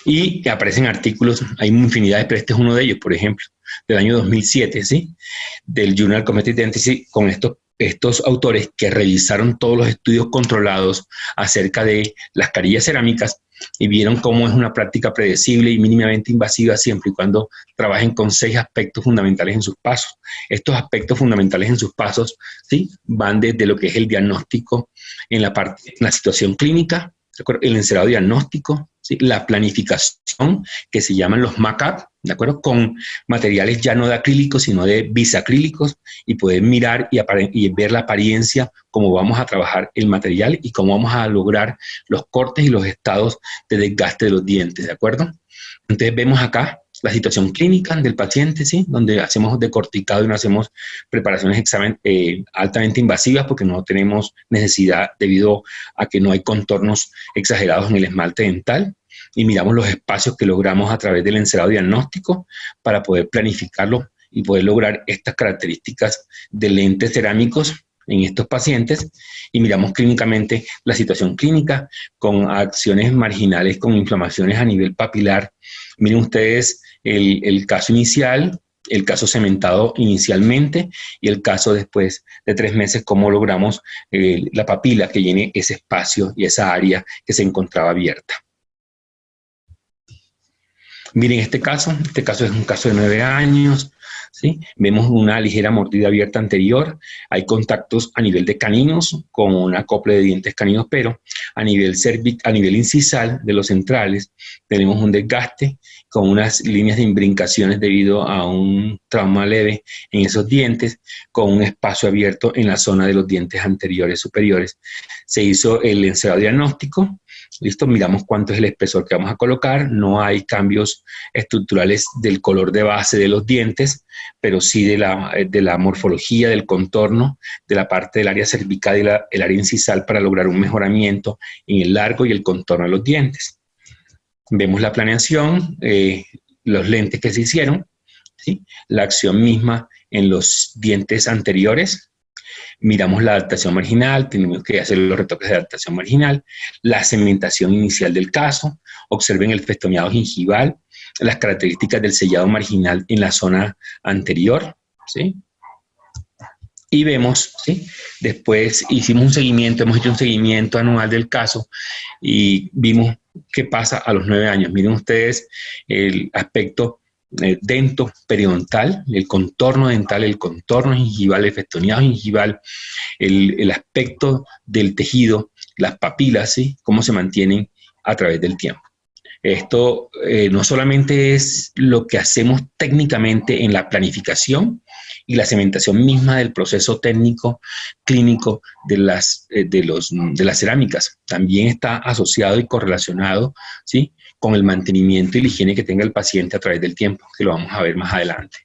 Y aparecen artículos, hay infinidades, pero este es uno de ellos, por ejemplo, del año 2007, ¿sí? Del Journal Cosmetic Dentistry, con estos autores que revisaron todos los estudios controlados acerca de las carillas cerámicas y vieron cómo es una práctica predecible y mínimamente invasiva siempre y cuando trabajen con 6 aspectos fundamentales en sus pasos. Estos aspectos fundamentales en sus pasos, ¿sí? Van desde lo que es el diagnóstico en la situación clínica, el encerado diagnóstico, ¿sí? La planificación, que se llaman los mock-up, ¿de acuerdo? Con materiales ya no de acrílicos, sino de bisacrílicos, y poder mirar y ver la apariencia, cómo vamos a trabajar el material y cómo vamos a lograr los cortes y los estados de desgaste de los dientes, ¿de acuerdo? Entonces vemos acá la situación clínica del paciente, ¿sí? Donde hacemos decorticado y no hacemos preparaciones altamente invasivas porque no tenemos necesidad debido a que no hay contornos exagerados en el esmalte dental. Y miramos los espacios que logramos a través del encerado diagnóstico para poder planificarlo y poder lograr estas características de lentes cerámicos en estos pacientes, y miramos clínicamente la situación clínica con acciones marginales, con inflamaciones a nivel papilar. Miren ustedes el caso inicial, el caso cementado inicialmente y el caso después de 3 meses, cómo logramos la papila que llene ese espacio y esa área que se encontraba abierta. Miren este caso es un caso de 9 años, ¿sí? Vemos una ligera mordida abierta anterior, hay contactos a nivel de caninos con un acople de dientes caninos, pero a nivel incisal de los centrales tenemos un desgaste con unas líneas de imbricaciones debido a un trauma leve en esos dientes, con un espacio abierto en la zona de los dientes anteriores superiores. Se hizo el encerado diagnóstico. Listo, miramos cuánto es el espesor que vamos a colocar, no hay cambios estructurales del color de base de los dientes, pero sí de la morfología, del contorno, de la parte del área cervical y el área incisal para lograr un mejoramiento en el largo y el contorno de los dientes. Vemos la planeación, los lentes que se hicieron, ¿sí? La acción misma en los dientes anteriores. Miramos la adaptación marginal, tenemos que hacer los retoques de adaptación marginal, la cementación inicial del caso, observen el festoneado gingival, las características del sellado marginal en la zona anterior, ¿sí? Y vemos, ¿sí? Después hemos hecho un seguimiento anual del caso y vimos qué pasa a los 9 años. Miren ustedes el aspecto dento periodontal, el contorno dental, el contorno gingival, el festoneado gingival, el aspecto del tejido, las papilas, ¿sí? Cómo se mantienen a través del tiempo. Esto no solamente es lo que hacemos técnicamente en la planificación y la cementación misma del proceso técnico clínico de las cerámicas, también está asociado y correlacionado, ¿sí? con el mantenimiento y la higiene que tenga el paciente a través del tiempo, que lo vamos a ver más adelante.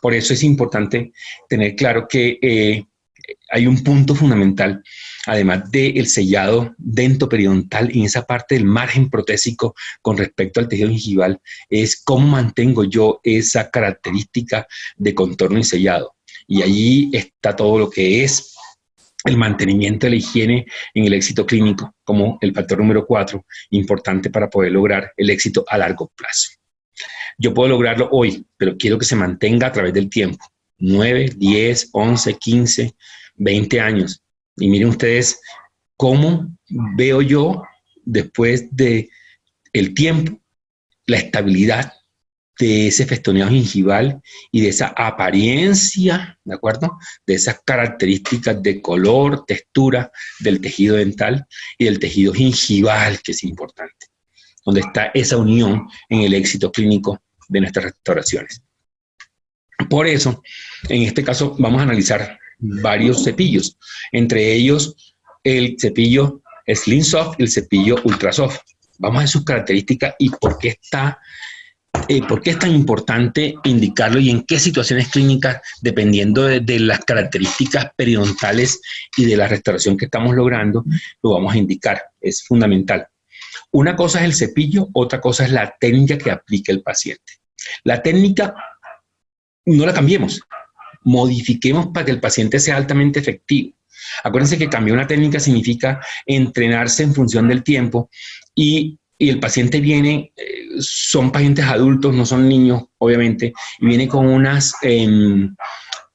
Por eso es importante tener claro que hay un punto fundamental, además del sellado dentoperiodontal en esa parte del margen protésico con respecto al tejido gingival, es cómo mantengo yo esa característica de contorno y sellado. Y allí está todo lo que es el mantenimiento de la higiene en el éxito clínico, como el factor número 4, importante para poder lograr el éxito a largo plazo. Yo puedo lograrlo hoy, pero quiero que se mantenga a través del tiempo. 9, 10, 11, 15, 20 años. Y miren ustedes cómo veo yo, después del tiempo, la estabilidad de ese festoneado gingival y de esa apariencia, ¿de acuerdo? De esas características de color, textura del tejido dental y del tejido gingival, que es importante, donde está esa unión en el éxito clínico de nuestras restauraciones. Por eso, en este caso, vamos a analizar varios cepillos, entre ellos el cepillo Slim Soft y el cepillo Ultra Soft. Vamos a ver sus características y por qué es tan importante indicarlo y en qué situaciones clínicas, dependiendo de las características periodontales y de la restauración que estamos logrando, lo vamos a indicar. Es fundamental. Una cosa es el cepillo, otra cosa es la técnica que aplica el paciente. La técnica no la cambiemos, modifiquemos para que el paciente sea altamente efectivo. Acuérdense que cambiar una técnica significa entrenarse en función del tiempo y el paciente viene, son pacientes adultos, no son niños, obviamente, y viene con unas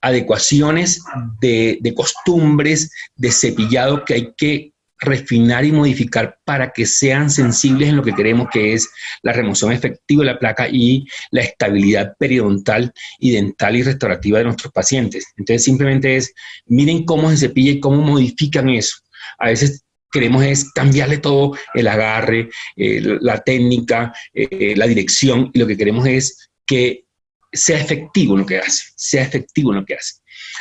adecuaciones de costumbres, de cepillado que hay que refinar y modificar para que sean sensibles en lo que queremos, que es la remoción efectiva de la placa y la estabilidad periodontal y dental y restaurativa de nuestros pacientes. Entonces, simplemente es, miren cómo se cepilla y cómo modifican eso. A veces queremos es cambiarle todo, el agarre, la técnica, la dirección, y lo que queremos es que sea efectivo en lo que hace, sea efectivo en lo que hace.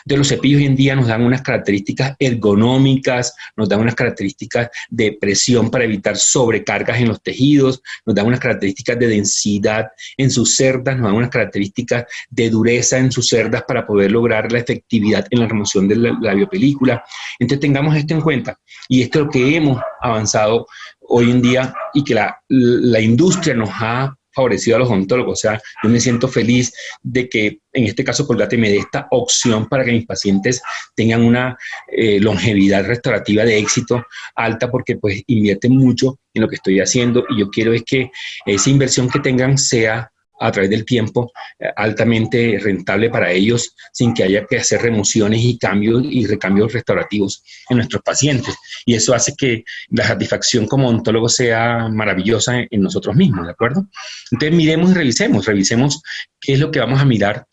Entonces, los cepillos hoy en día nos dan unas características ergonómicas, nos dan unas características de presión para evitar sobrecargas en los tejidos, nos dan unas características de densidad en sus cerdas, nos dan unas características de dureza en sus cerdas para poder lograr la efectividad en la remoción de la biopelícula. Entonces, tengamos esto en cuenta. Y esto es lo que hemos avanzado hoy en día y que la industria nos ha favorecido a los odontólogos. O sea, yo me siento feliz de que en este caso Colgate me dé esta opción para que mis pacientes tengan una longevidad restaurativa de éxito alta, porque pues invierten mucho en lo que estoy haciendo y yo quiero es que esa inversión que tengan sea a través del tiempo altamente rentable para ellos, sin que haya que hacer remociones y cambios y recambios restaurativos en nuestros pacientes. Y eso hace que la satisfacción como odontólogo sea maravillosa en nosotros mismos, ¿de acuerdo? Entonces miremos y revisemos qué es lo que vamos a mirar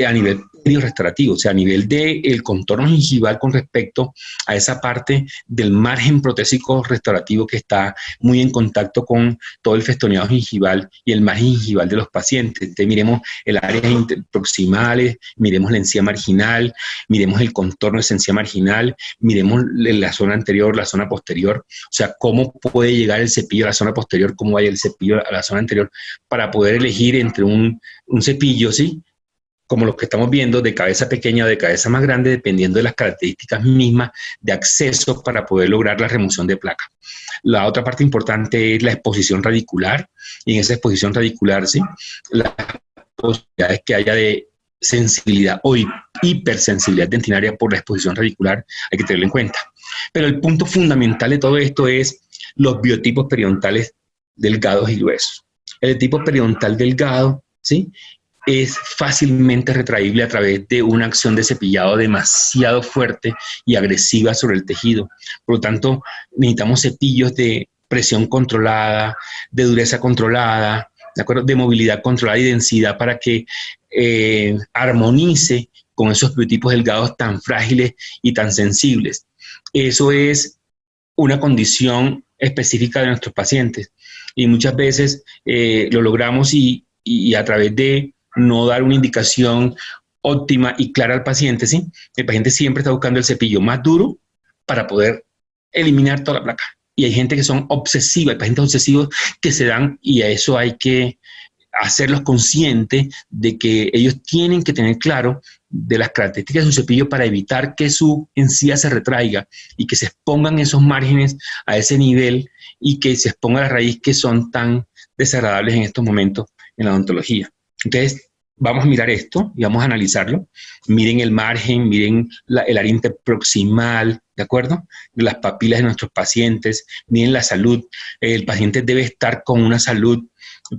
a nivel restaurativo, o sea, a nivel del contorno gingival con respecto a esa parte del margen protésico restaurativo que está muy en contacto con todo el festoneado gingival y el margen gingival de los pacientes. Entonces, miremos el área proximales, miremos la encía marginal, miremos el contorno de esa encía marginal, miremos la zona anterior, la zona posterior, o sea, cómo puede llegar el cepillo a la zona posterior, cómo vaya el cepillo a la zona anterior, para poder elegir entre un cepillo, ¿sí?, como los que estamos viendo, de cabeza pequeña o de cabeza más grande, dependiendo de las características mismas de acceso para poder lograr la remoción de placa. La otra parte importante es la exposición radicular, y en esa exposición radicular, ¿sí?, las posibilidades que haya de sensibilidad o hipersensibilidad dentinaria por la exposición radicular, hay que tenerlo en cuenta. Pero el punto fundamental de todo esto es los biotipos periodontales delgados y gruesos. El tipo periodontal delgado, ¿sí?, es fácilmente retraíble a través de una acción de cepillado demasiado fuerte y agresiva sobre el tejido. Por lo tanto, necesitamos cepillos de presión controlada, de dureza controlada, ¿de acuerdo?, de movilidad controlada y densidad para que armonice con esos biotipos delgados tan frágiles y tan sensibles. Eso es una condición específica de nuestros pacientes y muchas veces lo logramos y a través de no dar una indicación óptima y clara al paciente, ¿sí? El paciente siempre está buscando el cepillo más duro para poder eliminar toda la placa. y hay gente que son obsesivas, hay pacientes obsesivos que se dan, y a eso hay que hacerlos conscientes de que ellos tienen que tener claro de las características de su cepillo para evitar que su encía se retraiga y que se expongan esos márgenes a ese nivel y que se exponga la raíz, que son tan desagradables en estos momentos en la odontología. Entonces, vamos a mirar esto y vamos a analizarlo. Miren el margen, miren el área interproximal, ¿de acuerdo? De las papilas de nuestros pacientes, miren la salud. El paciente debe estar con una salud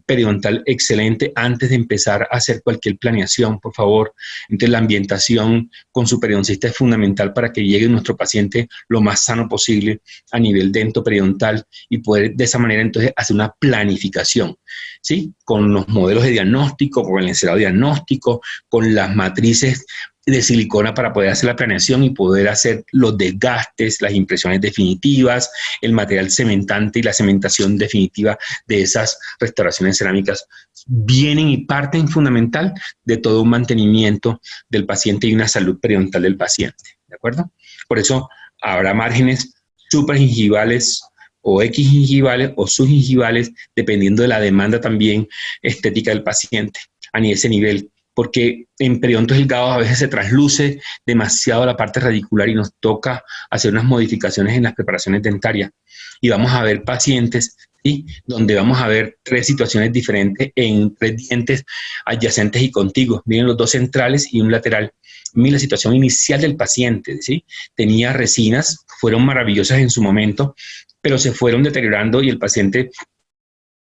periodontal excelente antes de empezar a hacer cualquier planeación, por favor. Entonces, la ambientación con su periodoncista es fundamental para que llegue nuestro paciente lo más sano posible a nivel dentoperiodontal y poder de esa manera entonces hacer una planificación, ¿sí? Con los modelos de diagnóstico, con el encerado diagnóstico, con las matrices de silicona para poder hacer la planeación y poder hacer los desgastes, las impresiones definitivas, el material cementante y la cementación definitiva de esas restauraciones cerámicas vienen y parten fundamental de todo un mantenimiento del paciente y una salud periodontal del paciente, ¿de acuerdo? Por eso habrá márgenes supragingivales o exgingivales o subgingivales, dependiendo de la demanda también estética del paciente a ese nivel, porque en periodontos delgados a veces se trasluce demasiado la parte radicular y nos toca hacer unas modificaciones en las preparaciones dentarias. Y vamos a ver pacientes, ¿sí?, donde vamos a ver 3 situaciones diferentes en 3 dientes adyacentes y contiguos. Miren los 2 centrales y un lateral. Miren la situación inicial del paciente, ¿sí? Tenía resinas, fueron maravillosas en su momento, pero se fueron deteriorando y el paciente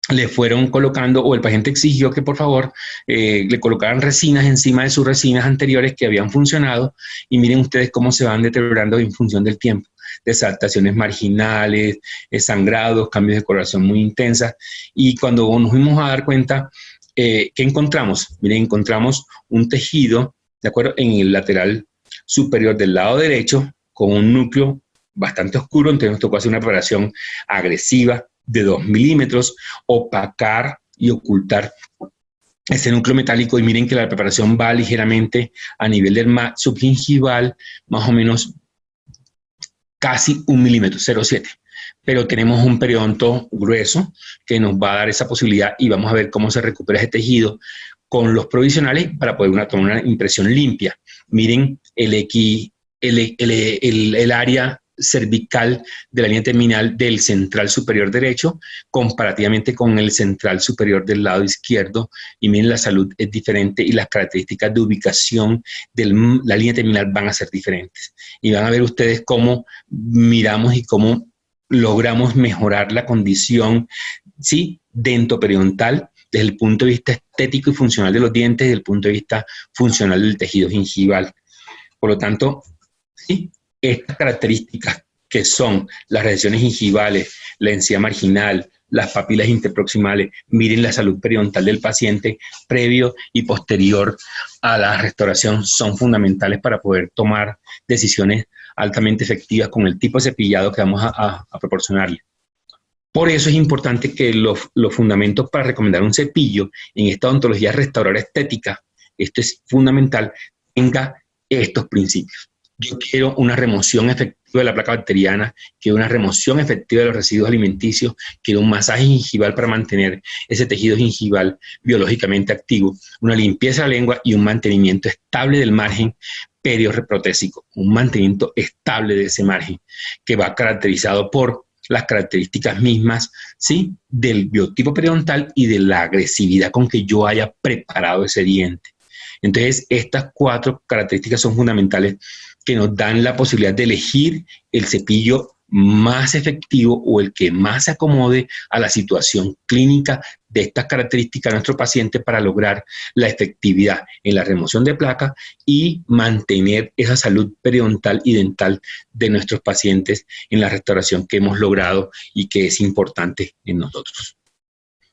le fueron colocando, o el paciente exigió que por favor le colocaran resinas encima de sus resinas anteriores que habían funcionado, y miren ustedes cómo se van deteriorando en función del tiempo. Desadaptaciones marginales, sangrados, cambios de coloración muy intensas, y cuando nos fuimos a dar cuenta, ¿qué encontramos? Miren, encontramos un tejido, ¿de acuerdo?, en el lateral superior del lado derecho, con un núcleo bastante oscuro. Entonces nos tocó hacer una preparación agresiva de 2 milímetros, opacar y ocultar ese núcleo metálico, y miren que la preparación va ligeramente a nivel del subgingival, más o menos casi 1 milímetro, 0,7. Pero tenemos un periodonto grueso que nos va a dar esa posibilidad, y vamos a ver cómo se recupera ese tejido con los provisionales para poder tomar una impresión limpia. Miren el área cervical de la línea terminal del central superior derecho comparativamente con el central superior del lado izquierdo, y miren, la salud es diferente y las características de ubicación de la línea terminal van a ser diferentes, y van a ver ustedes cómo miramos y cómo logramos mejorar la condición, ¿sí?, dentoperiodontal desde el punto de vista estético y funcional de los dientes, desde el punto de vista funcional del tejido gingival. Por lo tanto, sí, estas características, que son las recesiones gingivales, la encía marginal, las papilas interproximales, miren la salud periodontal del paciente previo y posterior a la restauración, son fundamentales para poder tomar decisiones altamente efectivas con el tipo de cepillado que vamos a proporcionarle. Por eso es importante que los fundamentos para recomendar un cepillo en esta odontología restauradora estética, esto es fundamental, tenga estos principios. Yo quiero una remoción efectiva de la placa bacteriana, quiero una remoción efectiva de los residuos alimenticios, quiero un masaje gingival para mantener ese tejido gingival biológicamente activo, una limpieza de la lengua y un mantenimiento estable del margen perioprotésico, un mantenimiento estable de ese margen que va caracterizado por las características mismas, ¿sí?, del biotipo periodontal y de la agresividad con que yo haya preparado ese diente. Entonces, estas 4 características son fundamentales, que nos dan la posibilidad de elegir el cepillo más efectivo o el que más se acomode a la situación clínica de estas características de nuestro paciente, para lograr la efectividad en la remoción de placa y mantener esa salud periodontal y dental de nuestros pacientes en la restauración que hemos logrado y que es importante en nosotros.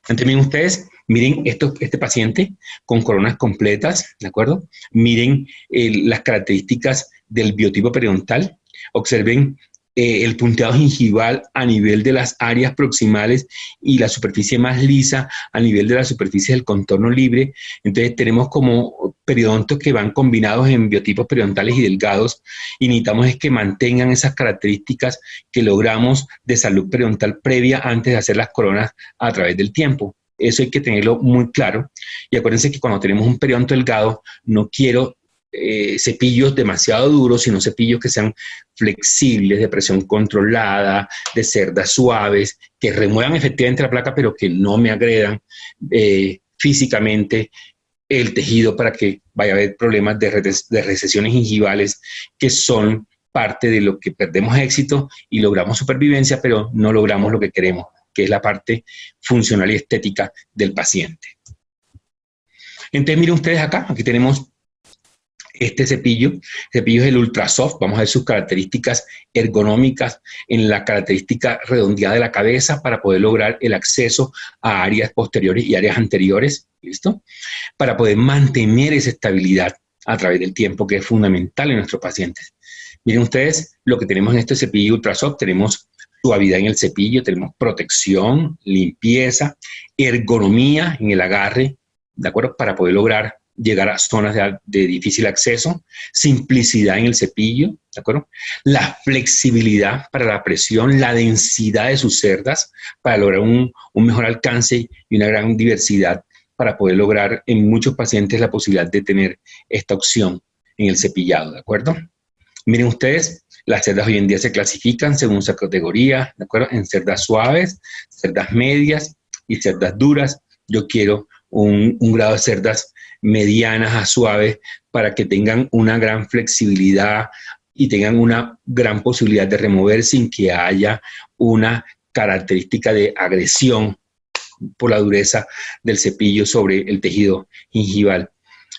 Entonces, miren ustedes, miren este paciente con coronas completas, ¿de acuerdo? Miren las características del biotipo periodontal. Observen el punteado gingival a nivel de las áreas proximales y la superficie más lisa a nivel de la superficie del contorno libre. Entonces tenemos como periodontos que van combinados en biotipos periodontales y delgados, y necesitamos es que mantengan esas características que logramos de salud periodontal previa antes de hacer las coronas a través del tiempo. Eso hay que tenerlo muy claro. Y acuérdense que cuando tenemos un periodonto delgado, no quiero cepillos demasiado duros, sino cepillos que sean flexibles, de presión controlada, de cerdas suaves, que remuevan efectivamente la placa, pero que no me agredan físicamente el tejido para que vaya a haber problemas de recesiones gingivales, que son parte de lo que perdemos éxito y logramos supervivencia, pero no logramos lo que queremos, que es la parte funcional y estética del paciente. Entonces, miren ustedes acá, aquí tenemos este cepillo. El cepillo es el Ultrasoft. Vamos a ver sus características ergonómicas en la característica redondeada de la cabeza para poder lograr el acceso a áreas posteriores y áreas anteriores. ¿Listo? Para poder mantener esa estabilidad a través del tiempo, que es fundamental en nuestros pacientes. Miren ustedes lo que tenemos en este cepillo Ultrasoft. Tenemos suavidad en el cepillo, tenemos protección, limpieza, ergonomía en el agarre, ¿de acuerdo? Para poder lograr llegar a zonas de difícil acceso, simplicidad en el cepillo, ¿de acuerdo? La flexibilidad para la presión, la densidad de sus cerdas para lograr un mejor alcance y una gran diversidad para poder lograr en muchos pacientes la posibilidad de tener esta opción en el cepillado, ¿de acuerdo? Miren ustedes, las cerdas hoy en día se clasifican según su categoría, ¿de acuerdo? En cerdas suaves, cerdas medias y cerdas duras. Yo quiero un grado de cerdas medianas a suaves para que tengan una gran flexibilidad y tengan una gran posibilidad de remover sin que haya una característica de agresión por la dureza del cepillo sobre el tejido gingival.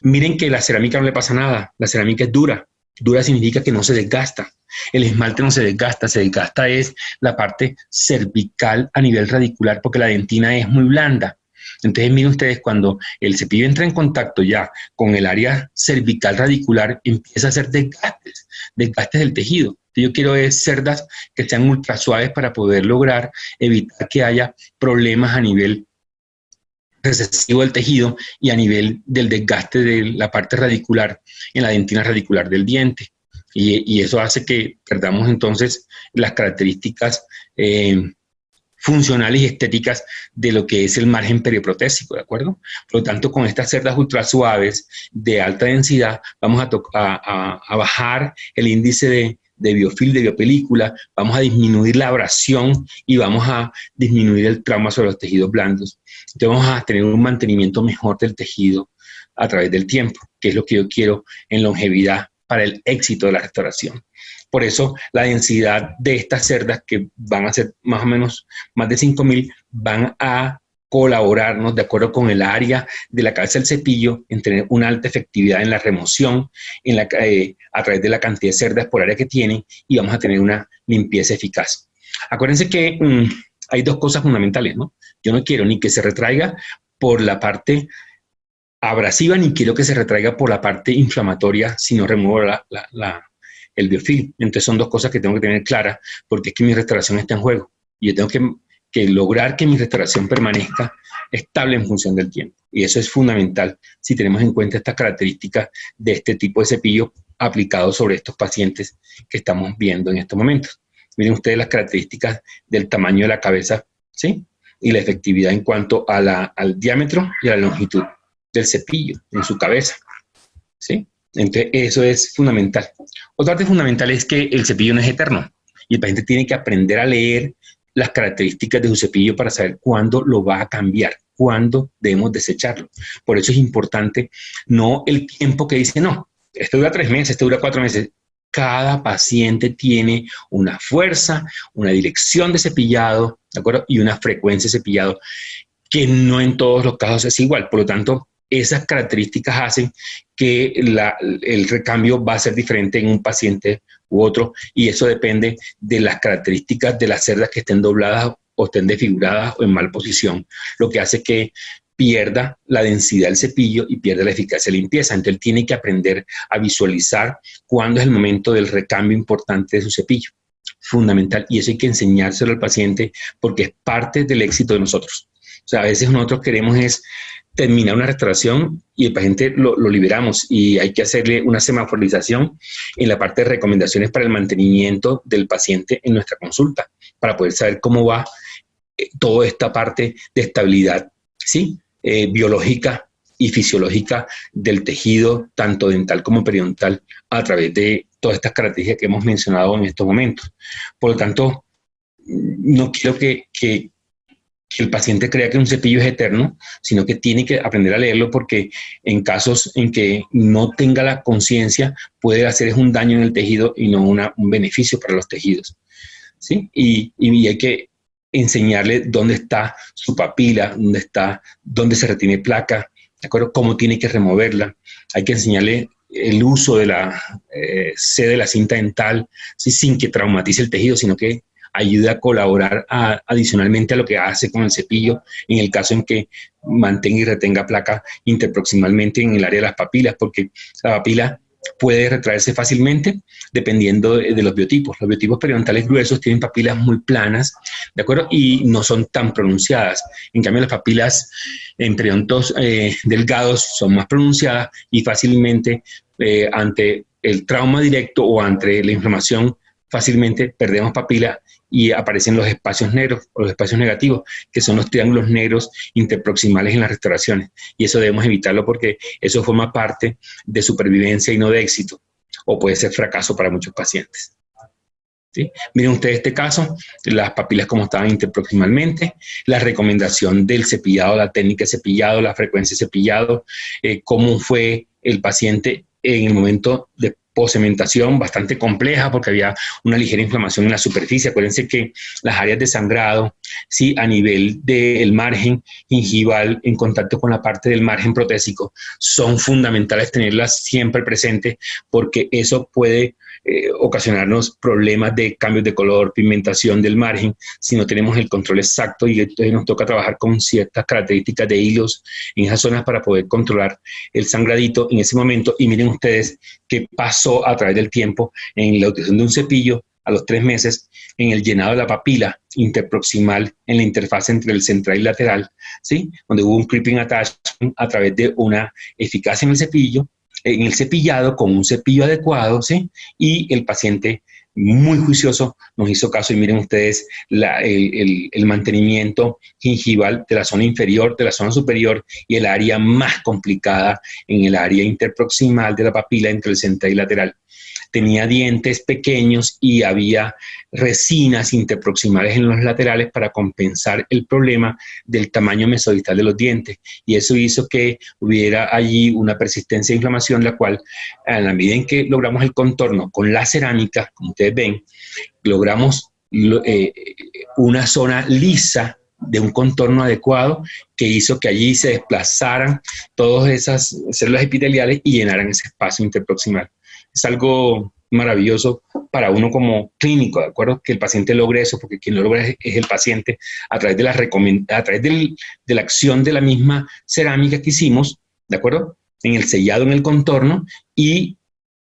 Miren que la cerámica no le pasa nada, la cerámica es dura. Dura significa que no se desgasta. El esmalte no se desgasta es la parte cervical a nivel radicular porque la dentina es muy blanda. Entonces miren ustedes, cuando el cepillo entra en contacto ya con el área cervical radicular, empieza a hacer desgastes del tejido. Yo quiero cerdas que sean ultra suaves para poder lograr evitar que haya problemas a nivel recesivo del tejido y a nivel del desgaste de la parte radicular en la dentina radicular del diente. Y eso hace que perdamos entonces las características funcionales y estéticas de lo que es el margen perioprotésico, ¿de acuerdo? Por lo tanto, con estas cerdas ultra suaves de alta densidad, vamos a bajar el índice de biofilm, de biopelícula, vamos a disminuir la abrasión y vamos a disminuir el trauma sobre los tejidos blandos. Entonces vamos a tener un mantenimiento mejor del tejido a través del tiempo, que es lo que yo quiero en longevidad para el éxito de la restauración. Por eso la densidad de estas cerdas, que van a ser más o menos más de 5.000, van a colaborarnos de acuerdo con el área de la cabeza del cepillo en tener una alta efectividad en la remoción, a través de la cantidad de cerdas por área que tienen, y vamos a tener una limpieza eficaz. Acuérdense que hay dos cosas fundamentales, ¿no? Yo no quiero ni que se retraiga por la parte abrasiva, ni quiero que se retraiga por la parte inflamatoria si no remuevo el biofilm. Entonces son dos cosas que tengo que tener claras, porque es que mi restauración está en juego. Y yo tengo que lograr que mi restauración permanezca estable en función del tiempo. Y eso es fundamental si tenemos en cuenta estas características de este tipo de cepillo aplicado sobre estos pacientes que estamos viendo en estos momentos. Miren ustedes las características del tamaño de la cabeza, ¿sí? Y la efectividad en cuanto a al diámetro y a la longitud del cepillo en su cabeza, ¿sí? Entonces, eso es fundamental. Otra parte fundamental es que el cepillo no es eterno y el paciente tiene que aprender a leer las características de su cepillo para saber cuándo lo va a cambiar, cuándo debemos desecharlo. Por eso es importante no el tiempo que dice, no, esto dura 3 meses, esto dura 4 meses. Cada paciente tiene una fuerza, una dirección de cepillado, ¿de acuerdo? Y una frecuencia de cepillado que no en todos los casos es igual. Por lo tanto, esas características hacen que el recambio va a ser diferente en un paciente u otro, y eso depende de las características de las cerdas que estén dobladas o estén desfiguradas o en mal posición, lo que hace que pierda la densidad del cepillo y pierda la eficacia de limpieza. Entonces él tiene que aprender a visualizar cuándo es el momento del recambio importante de su cepillo. fundamental, y eso hay que enseñárselo al paciente porque es parte del éxito de nosotros. O sea, a veces nosotros queremos es terminar una restauración y el paciente lo liberamos y hay que hacerle una semaforización en la parte de recomendaciones para el mantenimiento del paciente en nuestra consulta, para poder saber cómo va toda esta parte de estabilidad, ¿sí? Biológica y fisiológica del tejido, tanto dental como periodontal, a través de todas estas características que hemos mencionado en estos momentos. Por lo tanto, no quiero que el paciente crea que un cepillo es eterno, sino que tiene que aprender a leerlo porque en casos en que no tenga la conciencia, puede hacer un daño en el tejido y no un beneficio para los tejidos, ¿sí? Y hay que enseñarle dónde está su papila, dónde se retiene placa, ¿de acuerdo? Cómo tiene que removerla. Hay que enseñarle el uso de la C de la cinta dental, ¿sí? Sin que traumatice el tejido, sino que ayuda a colaborar adicionalmente a lo que hace con el cepillo en el caso en que mantenga y retenga placa interproximalmente en el área de las papilas, porque la papila puede retraerse fácilmente dependiendo de los biotipos. Los biotipos periodontales gruesos tienen papilas muy planas, ¿de acuerdo? Y no son tan pronunciadas. En cambio, las papilas en periodontos delgados son más pronunciadas y fácilmente ante el trauma directo o ante la inflamación, fácilmente perdemos papila y aparecen los espacios negros o los espacios negativos, que son los triángulos negros interproximales en las restauraciones. Y eso debemos evitarlo porque eso forma parte de supervivencia y no de éxito, o puede ser fracaso para muchos pacientes. ¿Sí? Miren ustedes este caso, las papilas como estaban interproximalmente, la recomendación del cepillado, la técnica de cepillado, la frecuencia de cepillado, cómo fue el paciente en el momento de poscementación, bastante compleja porque había una ligera inflamación en la superficie. Acuérdense que las áreas de sangrado, ¿sí? A nivel del margen gingival en contacto con la parte del margen protésico, son fundamentales tenerlas siempre presentes porque eso puede ocasionarnos problemas de cambios de color, pigmentación del margen, si no tenemos el control exacto, y entonces nos toca trabajar con ciertas características de hilos en esas zonas para poder controlar el sangradito en ese momento. Y miren ustedes qué pasó a través del tiempo en la utilización de un cepillo a los 3 meses, en el llenado de la papila interproximal en la interfaz entre el central y lateral, ¿sí? Donde hubo un creeping attachment a través de una eficacia en el cepillo, en el cepillado con un cepillo adecuado, ¿sí? Y el paciente muy juicioso nos hizo caso y miren ustedes el mantenimiento gingival de la zona inferior, de la zona superior y el área más complicada en el área interproximal de la papila entre el central y lateral. Tenía dientes pequeños y había resinas interproximales en los laterales para compensar el problema del tamaño mesodistal de los dientes. Y eso hizo que hubiera allí una persistencia de inflamación, la cual, a la medida en que logramos el contorno con la cerámica, como ustedes ven, logramos una zona lisa de un contorno adecuado que hizo que allí se desplazaran todas esas células epiteliales y llenaran ese espacio interproximal. Es algo maravilloso para uno como clínico, ¿de acuerdo? Que el paciente logre eso, porque quien lo logra es el paciente a través de de la acción de la misma cerámica que hicimos, ¿de acuerdo? En el sellado, en el contorno y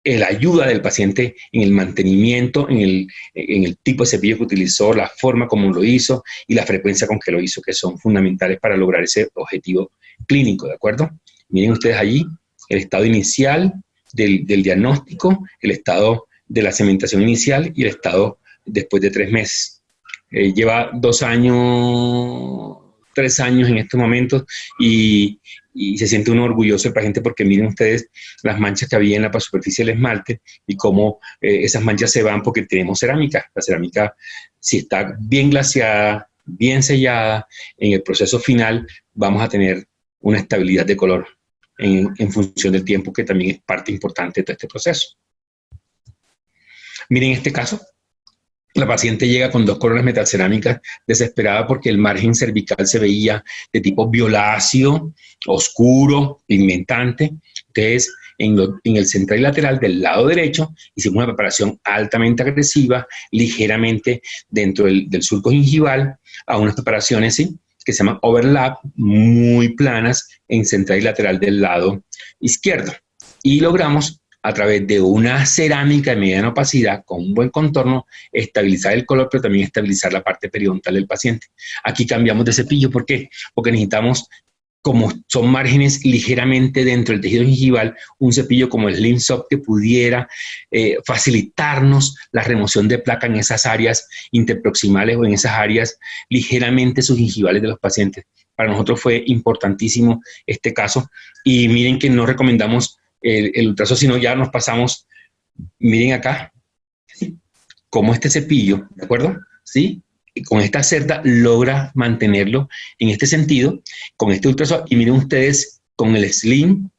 la ayuda del paciente en el mantenimiento, en el tipo de cepillo que utilizó, la forma como lo hizo y la frecuencia con que lo hizo, que son fundamentales para lograr ese objetivo clínico, ¿de acuerdo? Miren ustedes allí el estado inicial del diagnóstico, el estado de la cementación inicial y el estado después de 3 meses. Lleva 2 años, 3 años en estos momentos y se siente uno orgulloso del paciente porque miren ustedes las manchas que había en la superficie del esmalte y cómo esas manchas se van porque tenemos cerámica. La cerámica, si está bien glaseada, bien sellada, en el proceso final vamos a tener una estabilidad de color en función del tiempo, que también es parte importante de todo este proceso. Miren este caso. La paciente llega con 2 coronas metalcerámicas desesperada porque el margen cervical se veía de tipo violáceo, oscuro, pigmentante. Entonces, en el central y lateral del lado derecho hicimos una preparación altamente agresiva, ligeramente dentro del surco gingival, a unas preparaciones, ¿sí?, que se llaman overlap, muy planas en central y lateral del lado izquierdo. Y logramos a través de una cerámica de mediana opacidad con un buen contorno, estabilizar el color, pero también estabilizar la parte periodontal del paciente. Aquí cambiamos de cepillo, ¿por qué? Porque necesitamos, como son márgenes ligeramente dentro del tejido gingival, un cepillo como el Slim Soft que pudiera facilitarnos la remoción de placa en esas áreas interproximales o en esas áreas ligeramente subgingivales de los pacientes. Para nosotros fue importantísimo este caso y miren que no recomendamos el ultrasonido, sino ya nos pasamos, miren acá, ¿sí? Como este cepillo, ¿de acuerdo? ¿Sí? Y con esta cerda logra mantenerlo en este sentido, con este ultrasonido, y miren ustedes, con el Slim,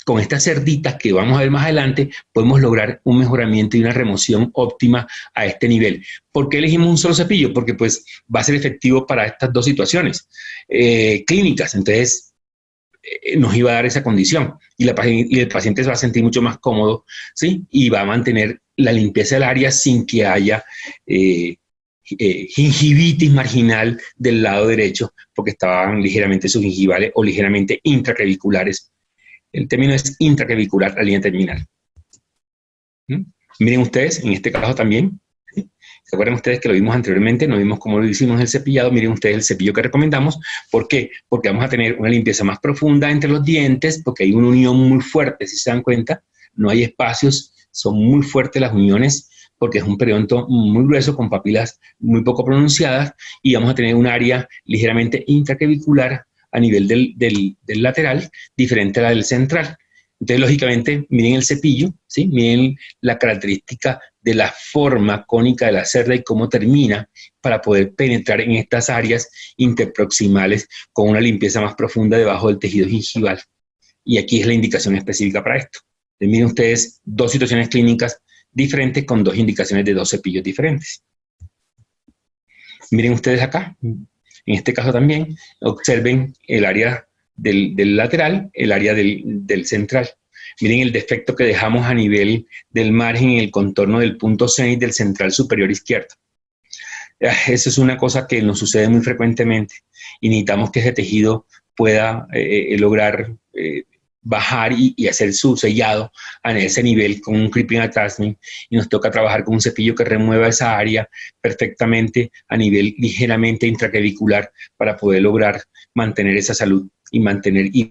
con estas cerditas que vamos a ver más adelante, podemos lograr un mejoramiento y una remoción óptima a este nivel. ¿Por qué elegimos un solo cepillo? Porque pues va a ser efectivo para estas dos situaciones clínicas. Entonces, nos iba a dar esa condición y el paciente se va a sentir mucho más cómodo, ¿sí? Y va a mantener la limpieza del área sin que haya gingivitis marginal del lado derecho, porque estaban ligeramente subgingivales o ligeramente intraclaviculares. El término es intraclavicular, la línea terminal. ¿Mm? Miren ustedes, en este caso también, ¿sí? ¿Se acuerdan ustedes que lo vimos anteriormente? No vimos cómo lo hicimos el cepillado. Miren ustedes el cepillo que recomendamos. ¿Por qué? Porque vamos a tener una limpieza más profunda entre los dientes, porque hay una unión muy fuerte, si se dan cuenta. No hay espacios, son muy fuertes las uniones, porque es un periodonto muy grueso, con papilas muy poco pronunciadas, y vamos a tener un área ligeramente intraclavicular a nivel del lateral, diferente a la del central. Entonces, lógicamente, miren el cepillo, ¿sí? Miren la característica de la forma cónica de la cerda y cómo termina para poder penetrar en estas áreas interproximales con una limpieza más profunda debajo del tejido gingival. Y aquí es la indicación específica para esto. Entonces, miren ustedes dos situaciones clínicas diferentes con dos indicaciones de dos cepillos diferentes. Miren ustedes acá, en este caso también, observen el área del lateral, el área del central. Miren el defecto que dejamos a nivel del margen en el contorno del punto cenit del central superior izquierdo. Eso es una cosa que nos sucede muy frecuentemente y necesitamos que ese tejido pueda lograr bajar y hacer su sellado a ese nivel con un crippling attachment, y nos toca trabajar con un cepillo que remueva esa área perfectamente a nivel ligeramente intraclavicular para poder lograr mantener esa salud y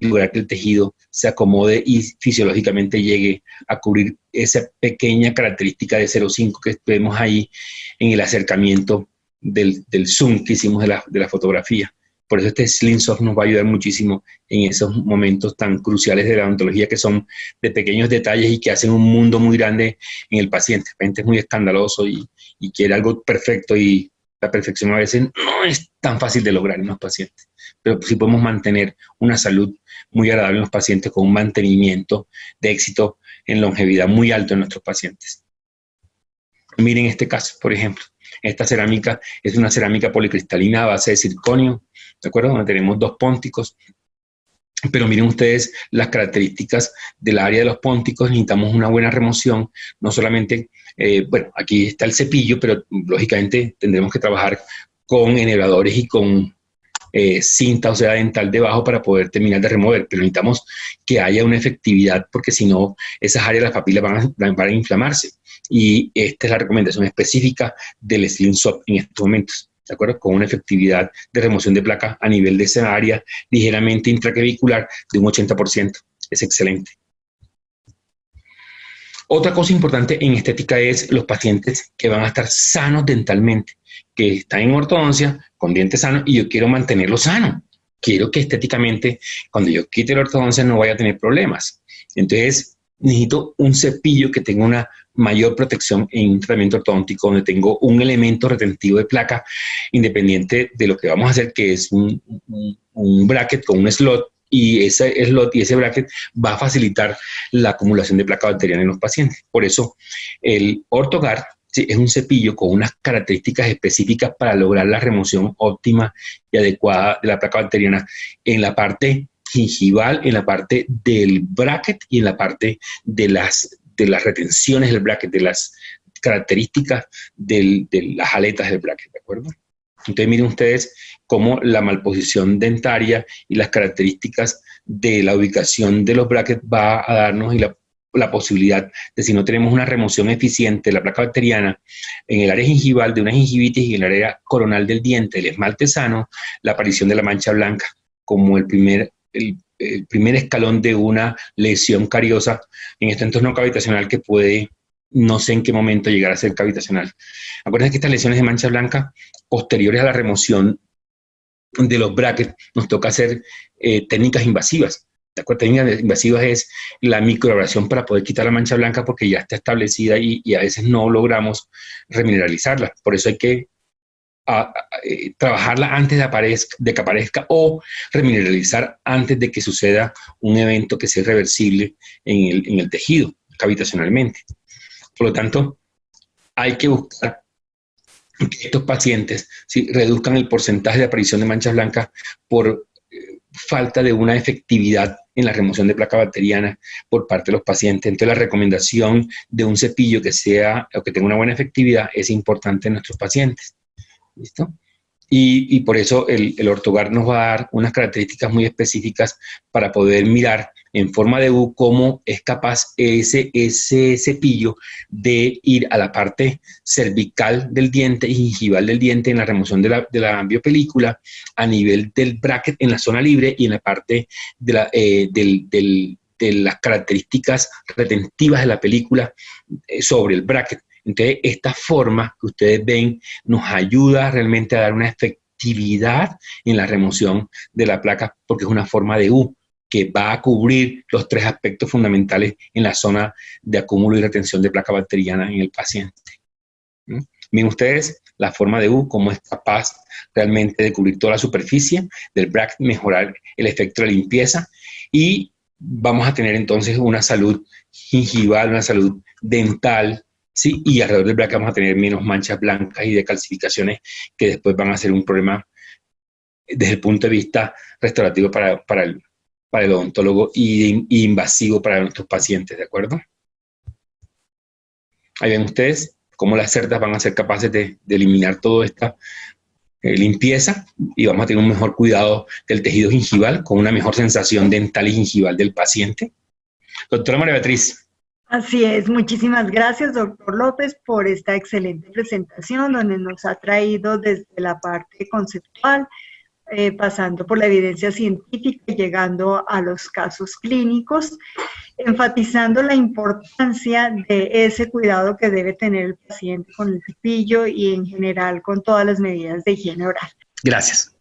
lograr que el tejido se acomode y fisiológicamente llegue a cubrir esa pequeña característica de 0,5 que vemos ahí en el acercamiento del zoom que hicimos de la fotografía. Por eso este Slim Soft nos va a ayudar muchísimo en esos momentos tan cruciales de la odontología, que son de pequeños detalles y que hacen un mundo muy grande en el paciente. El paciente es muy escandaloso y quiere algo perfecto, y la perfección a veces no es tan fácil de lograr en los pacientes. Pero sí podemos mantener una salud muy agradable en los pacientes con un mantenimiento de éxito en longevidad muy alto en nuestros pacientes. Miren este caso, por ejemplo. Esta cerámica es una cerámica policristalina a base de circonio, ¿de acuerdo? Donde tenemos dos pónticos. Pero miren ustedes las características del área de los pónticos. Necesitamos una buena remoción, no solamente, bueno, aquí está el cepillo, pero lógicamente tendremos que trabajar con enhebradores y con cinta, o sea, dental debajo, para poder terminar de remover, pero necesitamos que haya una efectividad, porque si no, esas áreas de las papilas van a inflamarse. Y esta es la recomendación específica del Slim Soft en estos momentos, ¿de acuerdo? Con una efectividad de remoción de placa a nivel de esa área ligeramente intraclavicular de un 80%. Es excelente. Otra cosa importante en estética es los pacientes que van a estar sanos dentalmente, que están en ortodoncia con dientes sanos, y yo quiero mantenerlos sanos. Quiero que estéticamente, cuando yo quite la ortodoncia, no vaya a tener problemas. Entonces, necesito un cepillo que tenga una mayor protección en un tratamiento ortodóntico, donde tengo un elemento retentivo de placa, independiente de lo que vamos a hacer, que es un bracket con un slot, y ese slot y ese bracket va a facilitar la acumulación de placa bacteriana en los pacientes. Por eso, el OrtoGuard, ¿sí?, es un cepillo con unas características específicas para lograr la remoción óptima y adecuada de la placa bacteriana en la parte gingival, en la parte del bracket y en la parte de las retenciones del bracket, de las características de las aletas del bracket, ¿de acuerdo? Entonces, miren ustedes cómo la malposición dentaria y las características de la ubicación de los brackets va a darnos, y la posibilidad de, si no tenemos una remoción eficiente de la placa bacteriana en el área gingival de una gingivitis y en el área coronal del diente, el esmalte sano, la aparición de la mancha blanca como el primer escalón de una lesión cariosa en este entorno cavitacional que puede, no sé en qué momento, llegar a ser cavitacional. Acuérdense que estas lesiones de mancha blanca posteriores a la remoción de los brackets nos toca hacer técnicas invasivas. ¿De acuerdo? Técnicas invasivas es la microabrasión para poder quitar la mancha blanca porque ya está establecida y a veces no logramos remineralizarla. Por eso hay que trabajarla antes de que aparezca o remineralizar antes de que suceda un evento que sea irreversible en el tejido cavitacionalmente. Por lo tanto, hay que buscar que estos pacientes reduzcan el porcentaje de aparición de manchas blancas por falta de una efectividad en la remoción de placa bacteriana por parte de los pacientes. Entonces, la recomendación de un cepillo que tenga una buena efectividad es importante en nuestros pacientes. ¿Listo? Y por eso el Ortoguard nos va a dar unas características muy específicas para poder mirar en forma de U cómo es capaz ese cepillo de ir a la parte cervical del diente y gingival del diente en la remoción de la biopelícula, a nivel del bracket en la zona libre y en la parte de las características retentivas de la película sobre el bracket. Entonces, esta forma que ustedes ven nos ayuda realmente a dar una efectividad en la remoción de la placa porque es una forma de U que va a cubrir los tres aspectos fundamentales en la zona de acúmulo y retención de placa bacteriana en el paciente. Miren ustedes la forma de U, cómo es capaz realmente de cubrir toda la superficie del bracket, mejorar el efecto de limpieza y vamos a tener entonces una salud gingival, una salud dental, ¿sí? Y alrededor del bracket vamos a tener menos manchas blancas y decalcificaciones que después van a ser un problema desde el punto de vista restaurativo para el odontólogo y invasivo para nuestros pacientes, ¿de acuerdo? Ahí ven ustedes cómo las cerdas van a ser capaces de eliminar toda esta limpieza y vamos a tener un mejor cuidado del tejido gingival con una mejor sensación dental y gingival del paciente. Doctora María Beatriz. Así es, muchísimas gracias, doctor López, por esta excelente presentación donde nos ha traído desde la parte conceptual, pasando por la evidencia científica y llegando a los casos clínicos, enfatizando la importancia de ese cuidado que debe tener el paciente con el cepillo y en general con todas las medidas de higiene oral. Gracias.